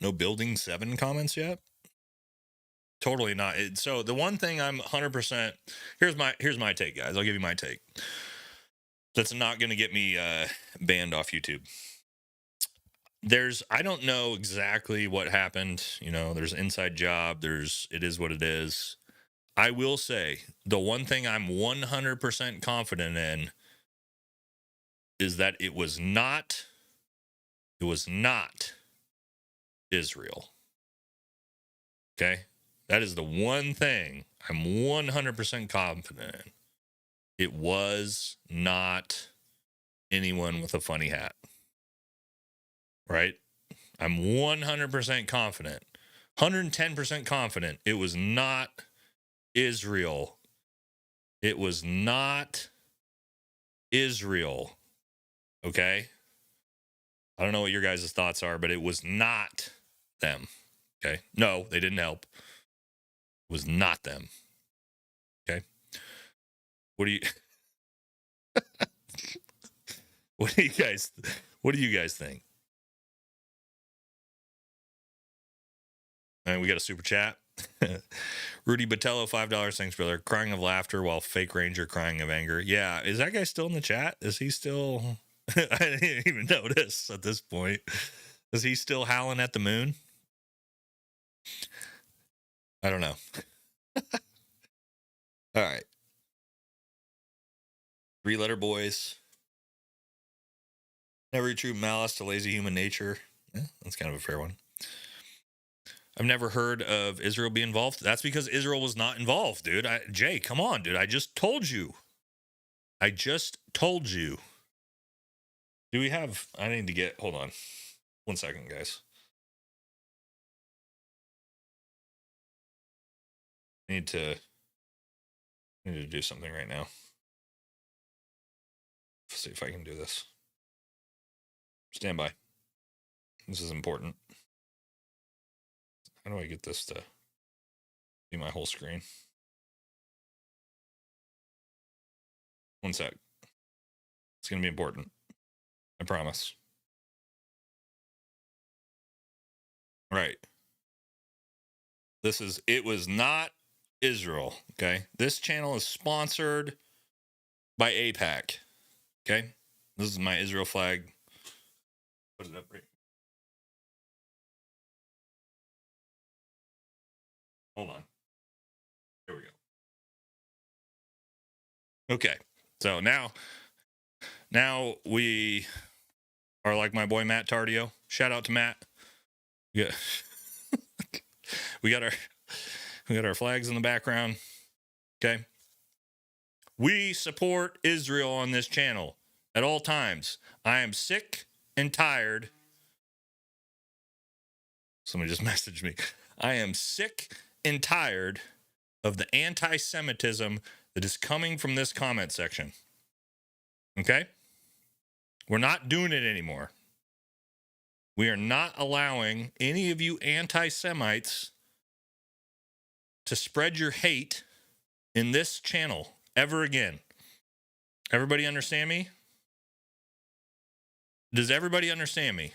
No Building 7 comments yet? Totally not. So the one thing I'm 100%, here's my take, guys. I'll give you my take. That's not going to get me banned off YouTube. I don't know exactly what happened. You know, there's an inside job. It is what it is. I will say the one thing I'm 100% confident in is that it was not Israel. Okay? That is the one thing I'm 100% confident in. It was not anyone with a funny hat. Right? I'm 100% confident. 110% confident it was not Israel. It was not Israel. Okay? I don't know what your guys' thoughts are, but it was not them. Okay? No, they didn't help. It was not them. Okay? What do you What do you guys think? And we got a super chat. Rudy Botello, $5. Thanks, brother. Crying of laughter while fake Ranger crying of anger. Yeah, is that guy still in the chat? Is he still I didn't even notice at this point. Is he still howling at the moon? I don't know. All right. 3-letter boys. Never true malice to lazy human nature. Yeah, that's kind of a fair one. I've never heard of Israel be involved. That's because Israel was not involved, dude. Jay, come on, dude. I just told you. Do we have... I need to get... Hold on. 1 second, guys. I need to do something right now. Let's see if I can do this. Stand by. This is important. How do I get this to be my whole screen? 1 sec. It's going to be important. I promise. All right. It was not Israel. Okay. This channel is sponsored by AIPAC. Okay. This is my Israel flag. Put it up right. Hold on. There we go. Okay. So now we are like my boy Matt Tardio. Shout out to Matt. Yeah. we got our flags in the background. Okay. We support Israel on this channel at all times. I am sick and tired. Somebody just messaged me. I am sick and tired of the anti-Semitism that is coming from this comment section. Okay? We're not doing it anymore. We are not allowing any of you anti-Semites to spread your hate in this channel ever again. Everybody understand me? Does everybody understand me?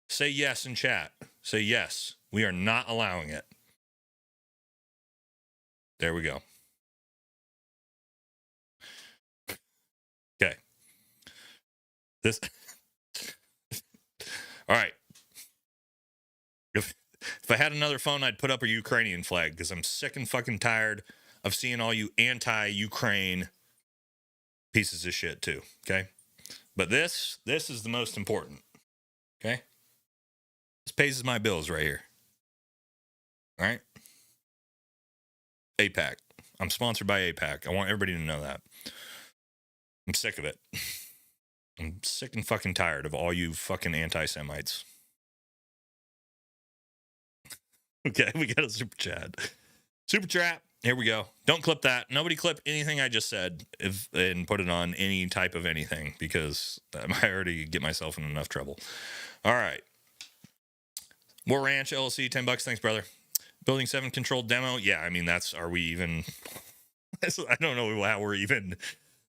Say yes in chat. Say yes. We are not allowing it. There we go. Okay. This. All right. If I had another phone, I'd put up a Ukrainian flag because I'm sick and fucking tired of seeing all you anti-Ukraine pieces of shit too. Okay. But this is the most important. Okay. This pays my bills right here. All right. AIPAC. I'm sponsored by AIPAC. I want everybody to know that. I'm sick of it. I'm sick and fucking tired of all you fucking anti-Semites. Okay, we got a super chat. Super chat. Here we go. Don't clip that. Nobody clip anything I just said and put it on any type of anything, because I might already get myself in enough trouble. All right. War Ranch LLC, $10. Thanks, brother. Building 7 controlled demo. Yeah, I mean, are we even... I don't know how we're even...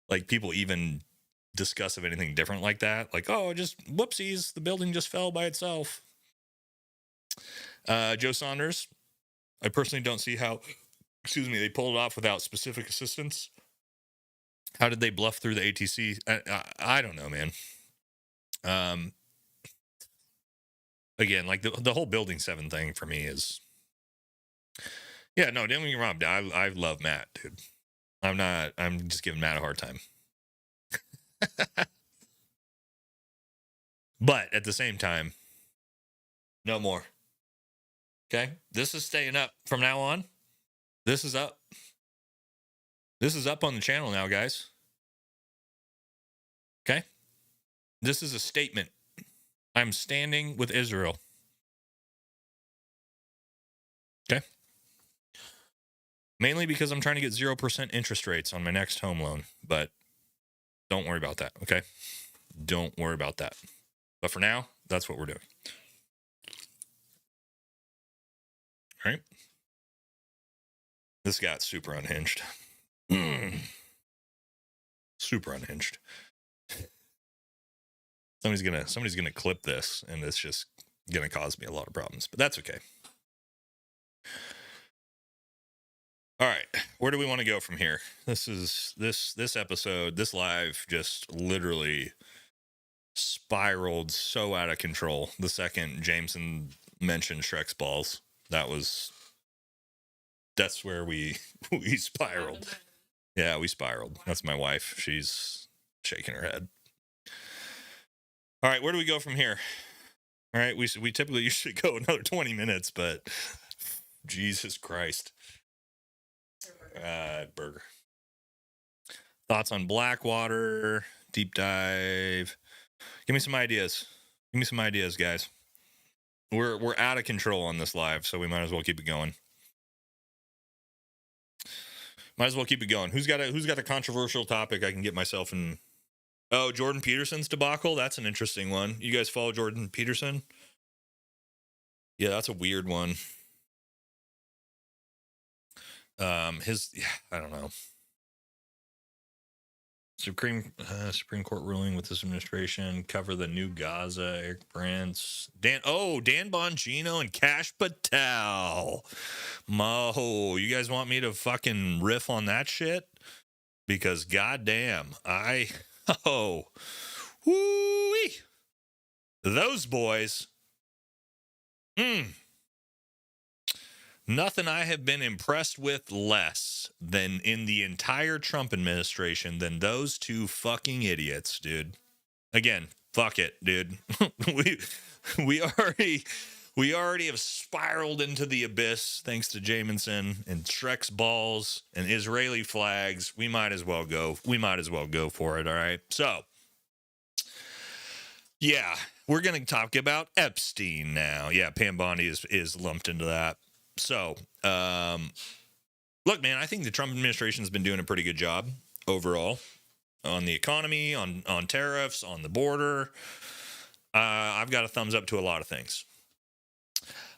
Like, people even discuss of anything different like that. Like, oh, just whoopsies. The building just fell by itself. Joe Saunders. I personally don't see how... they pulled it off without specific assistance. How did they bluff through the ATC? I don't know, man. Again, like the whole Building 7 thing for me is... Yeah, no, don't get me wrong. I love Matt, dude. I'm just giving Matt a hard time. But at the same time, no more. Okay? This is staying up from now on. This is up. This is up on the channel now, guys. Okay? This is a statement. I'm standing with Israel. Okay? Mainly because I'm trying to get 0% interest rates on my next home loan. But don't worry about that, okay? Don't worry about that. But for now, that's what we're doing. All right? This got super unhinged. Super unhinged. Somebody's gonna clip this, and it's just gonna cause me a lot of problems. But that's okay. All right, where do we want to go from here? This episode, this live, just literally spiraled so out of control. The second Jameson mentioned Shrek's balls, that's where we spiraled. Yeah, we spiraled. That's my wife. She's shaking her head. All right, where do we go from here? All right, we typically usually go another 20 minutes, but Jesus Christ. Burger. Thoughts on Blackwater, deep dive. Give me some ideas. Give me some ideas, guys. We're out of control on this live, so we might as well keep it going. Might as well keep it going. Who's got a controversial topic I can get myself in? Oh, Jordan Peterson's debacle. That's an interesting one. You guys follow Jordan Peterson? Yeah, that's a weird one. I don't know. Supreme Court ruling with this administration, cover the new Gaza, Eric Brandt's, Dan Bongino and Kash Patel. Mo, you guys want me to fucking riff on that shit? Because goddamn, whoo-wee. Those boys. Nothing I have been impressed with less than in the entire Trump administration than those two fucking idiots, dude. Again, fuck it, dude. we already have spiraled into the abyss thanks to Jamison and Shrek's balls and Israeli flags. We might as well go. We might as well go for it, all right? So, yeah, we're going to talk about Epstein now. Yeah, Pam Bondi is lumped into that. So, look, man, I think the Trump administration has been doing a pretty good job overall on the economy, on tariffs, on the border. I've got a thumbs up to a lot of things.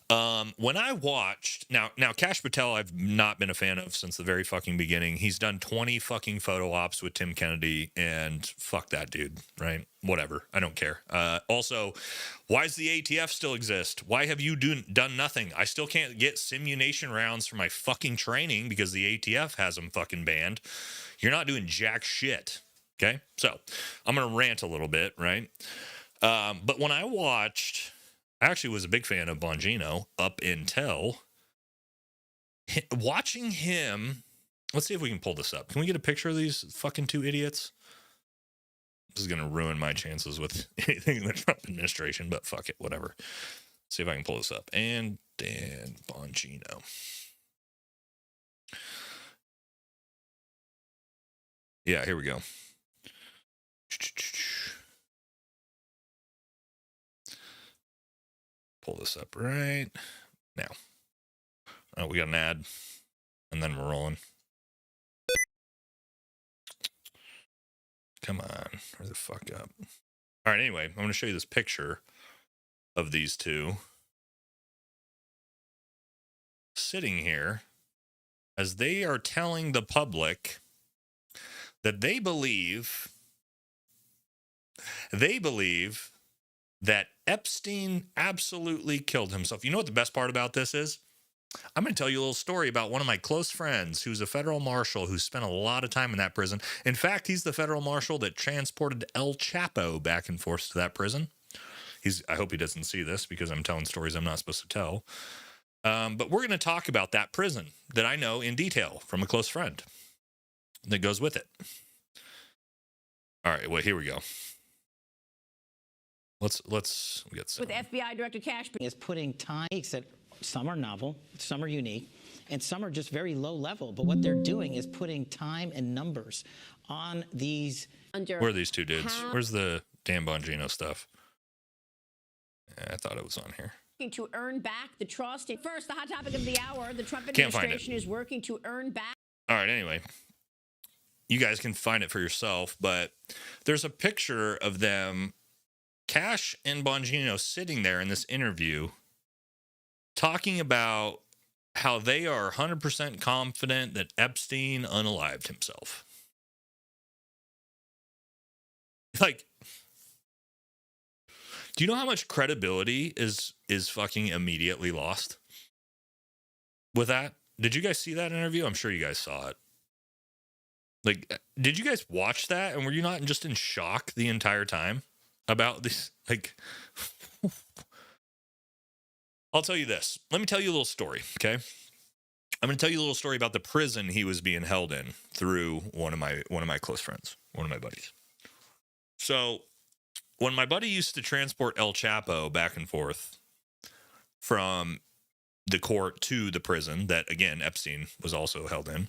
When I watched now Kash Patel, I've not been a fan of since the very fucking beginning. He's done 20 fucking photo ops with Tim Kennedy, and fuck that dude, right? Whatever. I don't care. Also, why does the ATF still exist? Why have you done nothing? I still can't get simunation rounds for my fucking training because the ATF has them fucking banned. You're not doing jack shit. Okay. So I'm going to rant a little bit. Right. But when I actually was a big fan of Bongino up until watching him. Let's see if we can pull this up. Can we get a picture of these fucking two idiots? This is going to ruin my chances with anything in the Trump administration, but fuck it, whatever. See if I can pull this up. And Dan Bongino. Yeah, here we go. Pull this up right now. Oh, we got an and then we're rolling. Come on, hurry the fuck up. All right, anyway, I'm going to show you this picture of these two sitting here as they are telling the public that they believe that Epstein absolutely killed himself. You know what the best part about this is? I'm going to tell you a little story about one of my close friends who's a federal marshal who spent a lot of time in that prison. In fact, he's the federal marshal that transported El Chapo back and forth to that prison. I hope he doesn't see this because I'm telling stories I'm not supposed to tell. But we're going to talk about that prison that I know in detail from a close friend that goes with it. All right, well, here we go. Let's get some. With FBI Director Cash is putting time that some are novel, some are unique, and some are just very low level. But what they're doing is putting time and numbers on these. Where are these two dudes? Where's the Dan Bongino stuff? I thought it was on here. To earn back the trust. First, the hot topic of the hour: the Trump administration is working to earn back. All right. Anyway, you guys can find it for yourself, but there's a picture of them, Cash and Bongino, sitting there in this interview, talking about how they are 100% confident that Epstein unalived himself. Like, do you know how much credibility is fucking immediately lost with that? Did you guys see that interview? I'm sure you guys saw it. Like, did you guys watch that? And were you not just in shock the entire time about this? Like, I'll tell you this. Let me tell you a little story, okay? I'm going to tell you a little story about the prison he was being held in through one of my close friends, one of my buddies. So, when my buddy used to transport El Chapo back and forth from the court to the prison that, again, Epstein was also held in,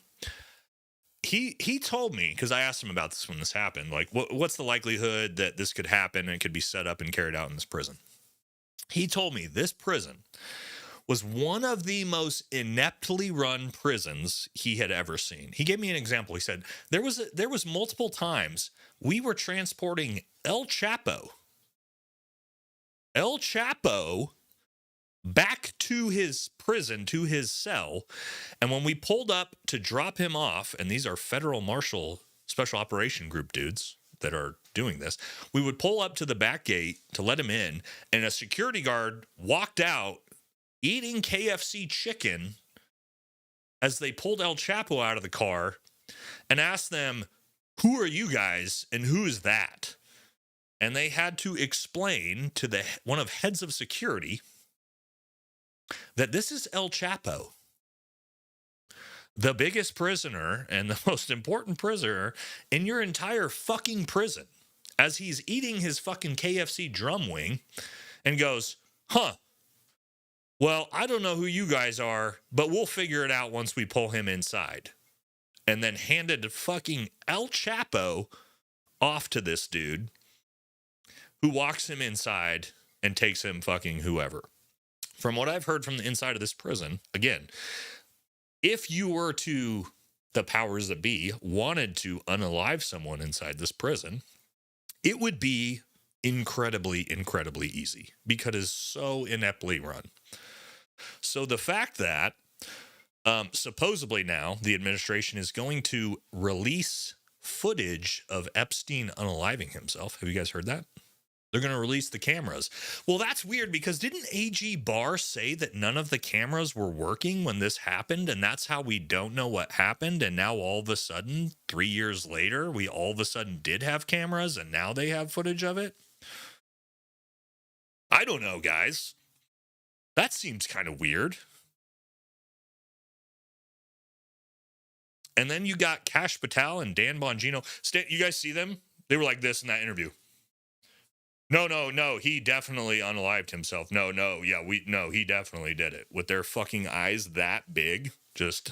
he told me, because I asked him about this when this happened, like, what's the likelihood that this could happen and could be set up and carried out in this prison? He told me this prison was one of the most ineptly run prisons he had ever seen. He gave me an example. He said, there was multiple times we were transporting El Chapo back to his prison, to his cell. And when we pulled up to drop him off, and these are federal marshal special operation group dudes that are doing this, we would pull up to the back gate to let him in, and a security guard walked out eating KFC chicken as they pulled El Chapo out of the car and asked them, "Who are you guys and who is that?" And they had to explain to one of heads of security that this is El Chapo, the biggest prisoner and the most important prisoner in your entire fucking prison, as he's eating his fucking KFC drum wing and goes, well, I don't know who you guys are, but we'll figure it out once we pull him inside. And then handed fucking El Chapo off to this dude who walks him inside and takes him fucking whoever. From what I've heard from the inside of this prison, again, if you were to, the powers that be, wanted to unalive someone inside this prison, it would be incredibly, incredibly easy because it is so ineptly run. So the fact that supposedly now the administration is going to release footage of Epstein unaliving himself. Have you guys heard that? They're going to release the cameras. Well, that's weird because didn't AG Barr say that none of the cameras were working when this happened? And that's how we don't know what happened. And now all of a sudden, 3 years later, we all of a sudden did have cameras and now they have footage of it. I don't know, guys. That seems kind of weird. And then you got Kash Patel and Dan Bongino. You guys see them? They were like this in that interview. No, he definitely unalived himself. No, he definitely did it. With their fucking eyes that big, just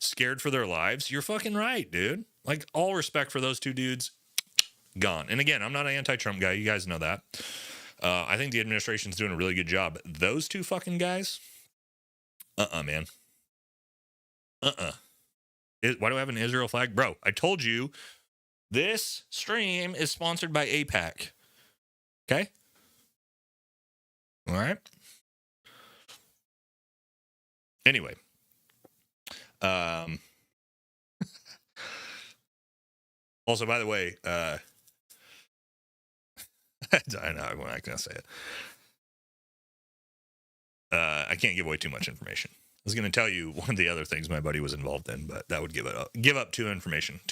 scared for their lives. You're fucking right, dude. Like, all respect for those two dudes, gone. And again, I'm not an anti-Trump guy. You guys know that. I think the administration's doing a really good job. Those two fucking guys, Man. Why do I have an Israel flag? Bro, I told you this stream is sponsored by APAC. Okay? All right. Anyway. Also, by the way, I know I'm not going to say it. I can't give away too much information. I was going to tell you one of the other things my buddy was involved in, but that would give up too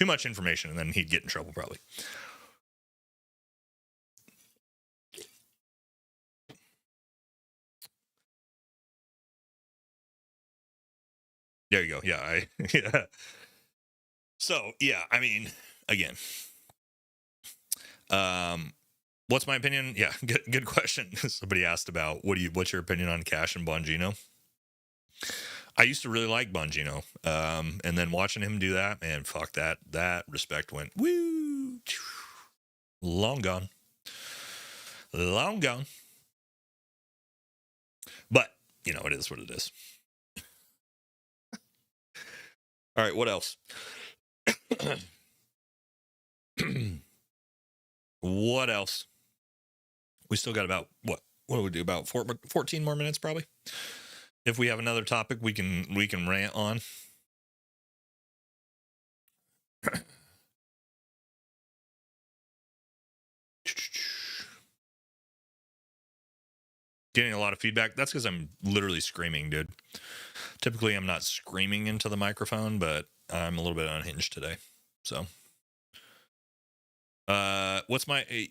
much information, and then he'd get in trouble probably. There you go. Yeah, yeah. So yeah, I mean, again, what's my opinion? Yeah, good question. Somebody asked about what's your opinion on Cash and Bongino? I used to really like Bongino, and then watching him do that, man, fuck that respect went woo, long gone. But it is what it is. All right, what else? What else? We still got about what do we do? About 14 more minutes, probably. If we have another topic, we can rant on. Getting a lot of feedback. That's because I'm literally screaming, dude. Typically, I'm not screaming into the microphone, but I'm a little bit unhinged today. So,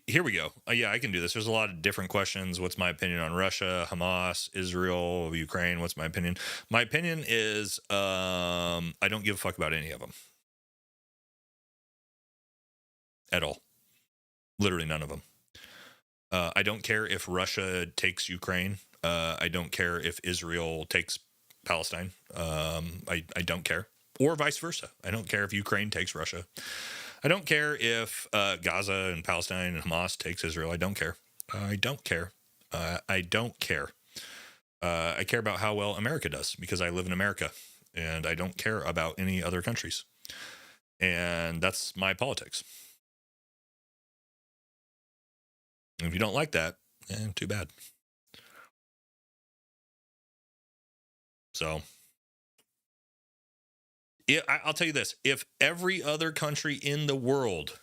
here we go. Yeah, I can do this. There's a lot of different questions. What's my opinion on Russia, Hamas, Israel, Ukraine? What's my opinion? My opinion is, I don't give a fuck about any of them. At all. Literally none of them. I don't care if Russia takes Ukraine. I don't care if Israel takes Palestine. I don't care. Or vice versa. I don't care if Ukraine takes Russia. I don't care if Gaza and Palestine and Hamas takes Israel. I don't care. I don't care. I don't care. I care about how well America does because I live in America and I don't care about any other countries. And that's my politics. If you don't like that, too bad. So, I'll tell you this. If every other country in the world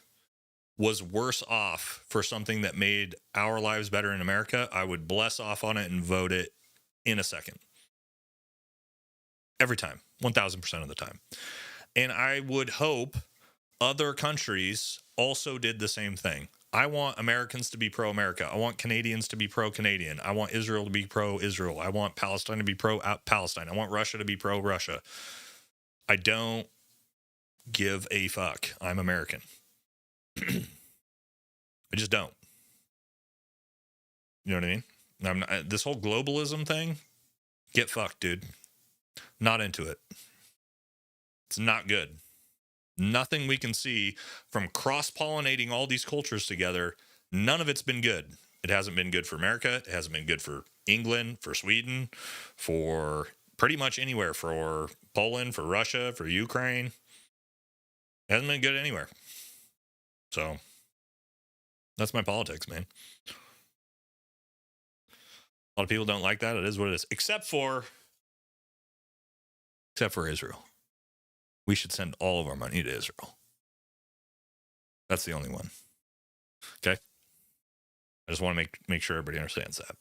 was worse off for something that made our lives better in America, I would bless off on it and vote it in a second. Every time, 1,000% of the time. And I would hope other countries also did the same thing. I want Americans to be pro-America. I want Canadians to be pro-Canadian. I want Israel to be pro-Israel. I want Palestine to be pro-Palestine. I want Russia to be pro-Russia. I don't give a fuck. I'm American. I just don't. You know what I mean? I'm not, this whole globalism thing, get fucked, dude. Not into it. It's not good. Nothing we can see from cross-pollinating all these cultures together, none of it's been good. It hasn't been good for America. It hasn't been good for England, for Sweden, for pretty much anywhere, for Poland, for Russia, for Ukraine. It hasn't been good anywhere. So that's my politics, man. A lot of people don't like that. It is what it is. Except for Israel. We should send all of our money to Israel. That's the only one. Okay? I just want to make sure everybody understands that.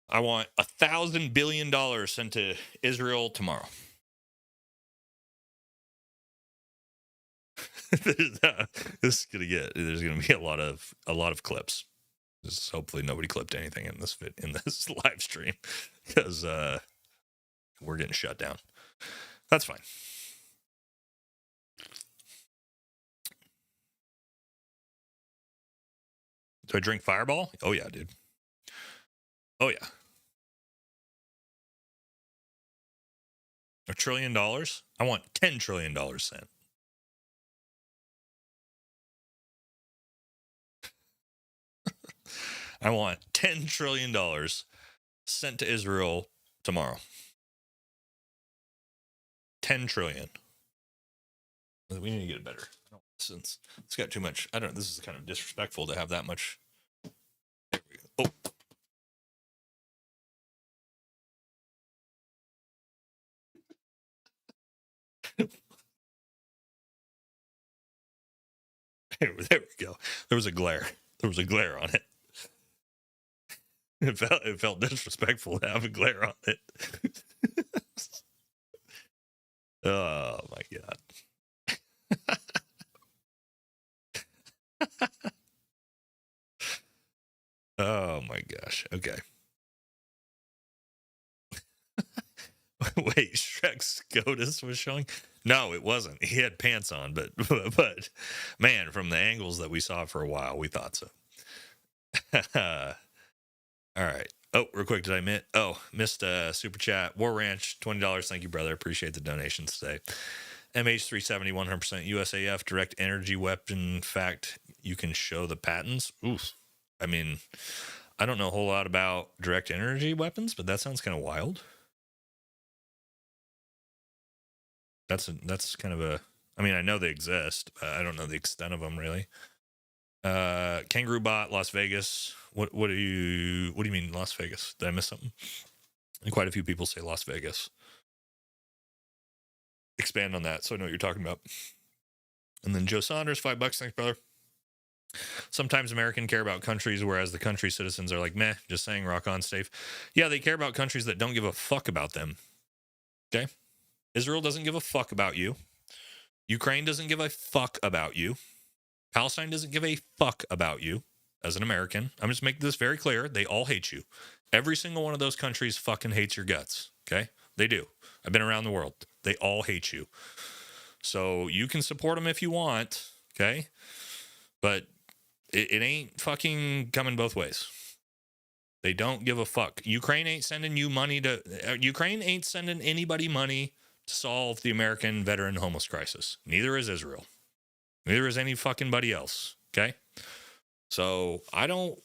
I want $1,000 billion sent to Israel tomorrow. There's gonna be a lot of clips. Hopefully nobody clipped anything in this live stream because we're getting shut down. That's fine. Do I drink Fireball? Oh yeah, dude. Oh yeah. $1 trillion? I want $10 trillion sent. I want $10 trillion sent to Israel tomorrow. 10 trillion. We need to get it better. Since it's got too much. I don't. This is kind of disrespectful to have that much. There we go. Oh. There we go. There was a glare. There was a glare on it. It felt disrespectful to have a glare on it. Oh my god. Oh my gosh. Okay. Wait, Shrek's SCOTUS was showing? No, it wasn't. He had pants on, but man, from the angles that we saw for a while, we thought so. All right. Oh, real quick, did I missed a super chat. War Ranch, $20. Thank you, brother. Appreciate the donations today. MH370, 100% USAF, direct energy weapon. Fact, you can show the patents. Oof. I mean, I don't know a whole lot about direct energy weapons, but that sounds kind of wild. That's kind of a, I mean, I know they exist, but I don't know the extent of them really. Kangaroo Bot, Las Vegas. What do you mean Las Vegas? Did I miss something? And quite a few people say Las Vegas. Expand on that so I know what you're talking about. And then Joe Saunders, $5. Thanks, brother. Sometimes Americans care about countries, whereas the country citizens are like, meh, just saying, rock on, Steve. Yeah, they care about countries that don't give a fuck about them. Okay? Israel doesn't give a fuck about you. Ukraine doesn't give a fuck about you. Palestine doesn't give a fuck about you as an American. I'm just making this very clear. They all hate you. Every single one of those countries fucking hates your guts. Okay? They do. I've been around the world. They all hate you. So you can support them if you want. Okay? But it ain't fucking coming both ways. They don't give a fuck. Ukraine ain't sending you money to... Ukraine ain't sending anybody money to solve the American veteran homeless crisis. Neither is Israel. Neither is any fucking buddy else. Okay? So I don't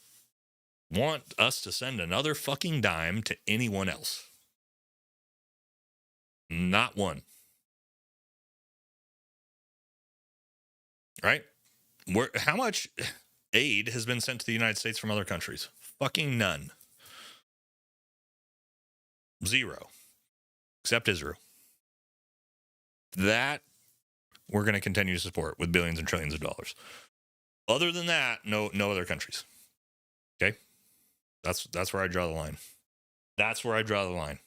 want us to send another fucking dime to anyone else. Not one. Right? How much aid has been sent to the United States from other countries? Fucking none. Zero. Except Israel. That we're going to continue to support with billions and trillions of dollars. Other than that, no other countries. Okay? That's where I draw the line. That's where I draw the line.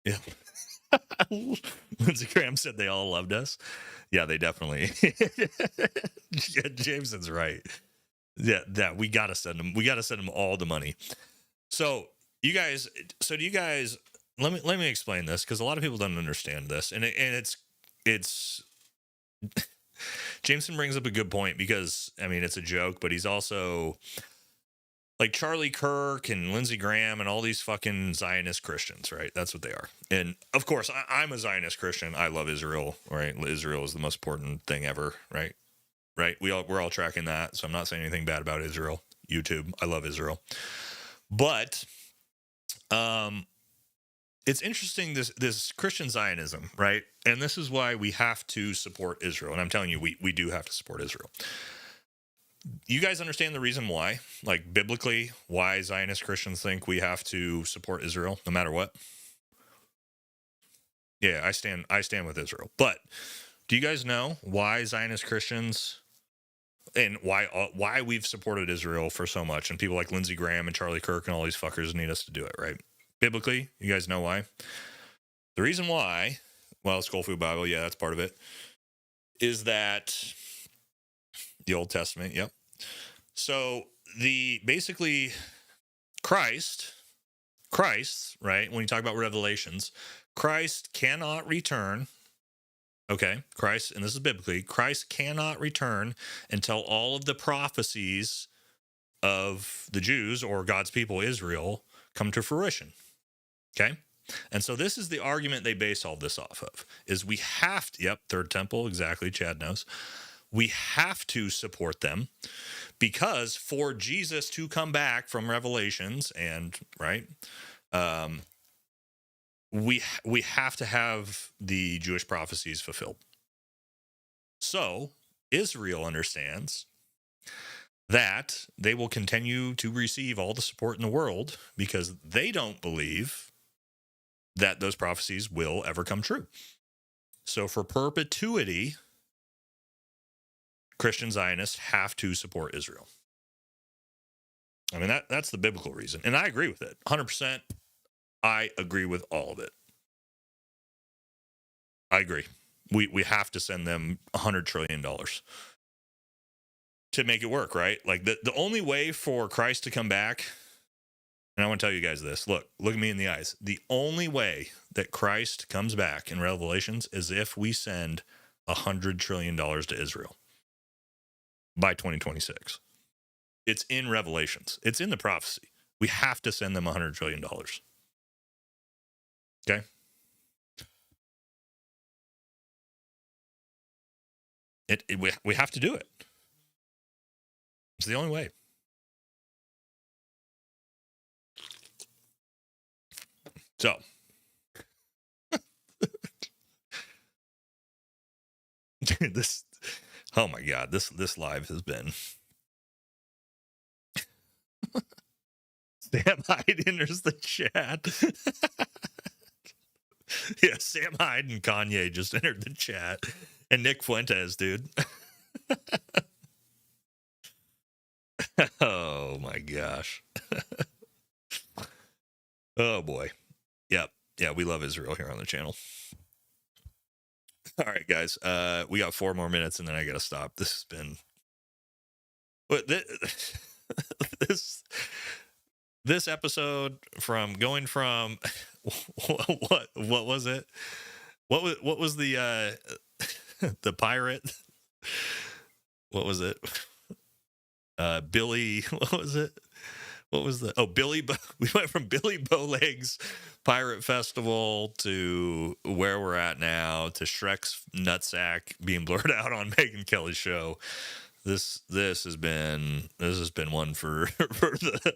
Yeah. Lindsey Graham said they all loved us. Yeah, they definitely. Jameson's right. Yeah, we gotta send them. We gotta send them all the money. So do you guys? Let me explain this because a lot of people don't understand this, and it's. Jameson brings up a good point because I mean it's a joke, but he's also like Charlie Kirk and Lindsey Graham and all these fucking Zionist Christians, right? That's what they are. And of course, I'm a Zionist Christian. I love Israel, right? Israel is the most important thing ever, right? Right? We're all tracking that, so I'm not saying anything bad about Israel. YouTube, I love Israel, but it's interesting this Christian Zionism, right? And this is why we have to support Israel. And I'm telling you, we do have to support Israel. You guys understand the reason why, like biblically, why Zionist Christians think we have to support Israel no matter what? Yeah, I stand with Israel. But do you guys know why Zionist Christians and why we've supported Israel for so much, and people like Lindsey Graham and Charlie Kirk and all these fuckers need us to do it, right? Biblically, you guys know why? The reason why, well, Skull Food Bible, yeah, that's part of it, is that the Old Testament, yep. So basically Christ, right? When you talk about Revelations, Christ cannot return. Okay, Christ, and this is biblically, Christ cannot return until all of the prophecies of the Jews or God's people, Israel, come to fruition. Okay? And so this is the argument they base all this off of, is we have to, yep, third temple, exactly, Chad knows. we have to support them because for Jesus to come back from Revelations and right, we have to have the Jewish prophecies fulfilled. So Israel understands that they will continue to receive all the support in the world because they don't believe that those prophecies will ever come true. So for perpetuity, Christian Zionists have to support Israel. I mean, that's the biblical reason. And I agree with it. 100%. I agree with all of it. I agree. We have to send them $100 trillion to make it work, right? Like the only way for Christ to come back, and I want to tell you guys this. Look at me in the eyes. The only way that Christ comes back in Revelations is if we send $100 trillion to Israel by 2026. It's in Revelations. It's in the prophecy. We have to send them $100 trillion. Okay? We have to do it. It's the only way. So, oh my God, this live has been. Sam Hyde enters the chat. Yeah, Sam Hyde and Kanye just entered the chat. And Nick Fuentes, dude. Oh my gosh. Oh boy. Yep. Yeah, we love Israel here on the channel. All right, guys. We got 4 more minutes and then I gotta stop. This has been this episode from going from what was it? What was the the pirate? What was it? Billy, what was it? What was the we went from Billy Bowlegs Pirate Festival to where we're at now to Shrek's nutsack being blurred out on Megyn Kelly's show. This has been one for the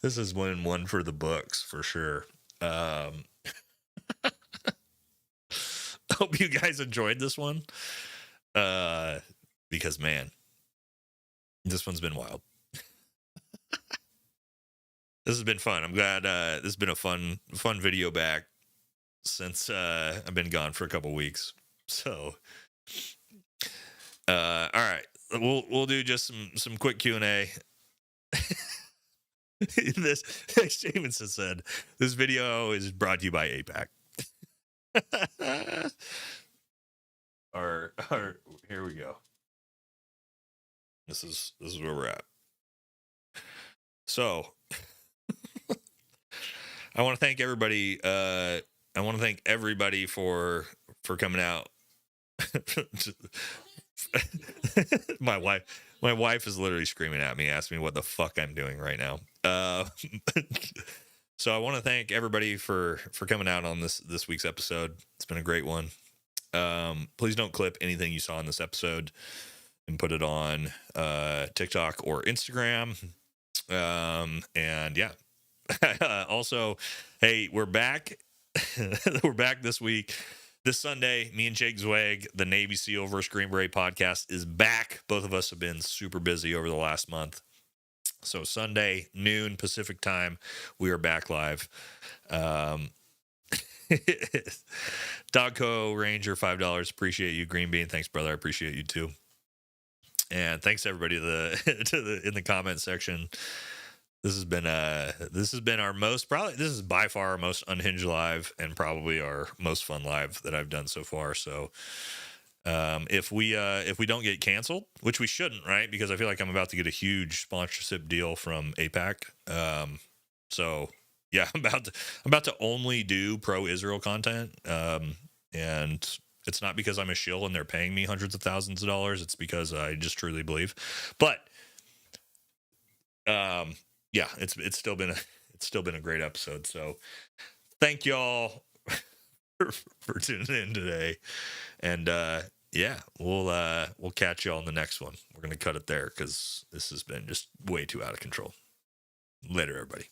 this has been one for the books for sure. Hope you guys enjoyed this one. Because man, this one's been wild. This has been fun. I'm glad this has been a fun video back since I've been gone for a couple weeks. So all right. We'll do just some quick Q&A. This Stevenson said this video is brought to you by APAC. Or here we go. This is where we're at. So I want to thank everybody. I want to thank everybody for coming out. My wife is literally screaming at me, asking me what the fuck I'm doing right now. So I want to thank everybody for coming out on this week's episode. It's been a great one. Please don't clip anything you saw in this episode and put it on TikTok or Instagram. And yeah. Also, hey, we're back. We're back this week. This Sunday, me and Jake Zweig, the Navy SEAL vs. Green Beret podcast is back. Both of us have been super busy over the last month. So Sunday, noon Pacific time, we are back live. Dogco Ranger, $5. Appreciate you. Green Bean, thanks, brother. I appreciate you too. And thanks everybody in the comment section. This has been our most, probably this is by far our most unhinged live and probably our most fun live that I've done so far. So if we don't get canceled, which we shouldn't, right? Because I feel like I'm about to get a huge sponsorship deal from APAC. So yeah, I'm about to only do pro-Israel content. And it's not because I'm a shill and they're paying me hundreds of thousands of dollars. It's because I just truly believe. But yeah, it's still been a great episode. So thank y'all for tuning in today. And yeah, we'll catch you all in the next one. We're gonna cut it there because this has been just way too out of control. Later, everybody.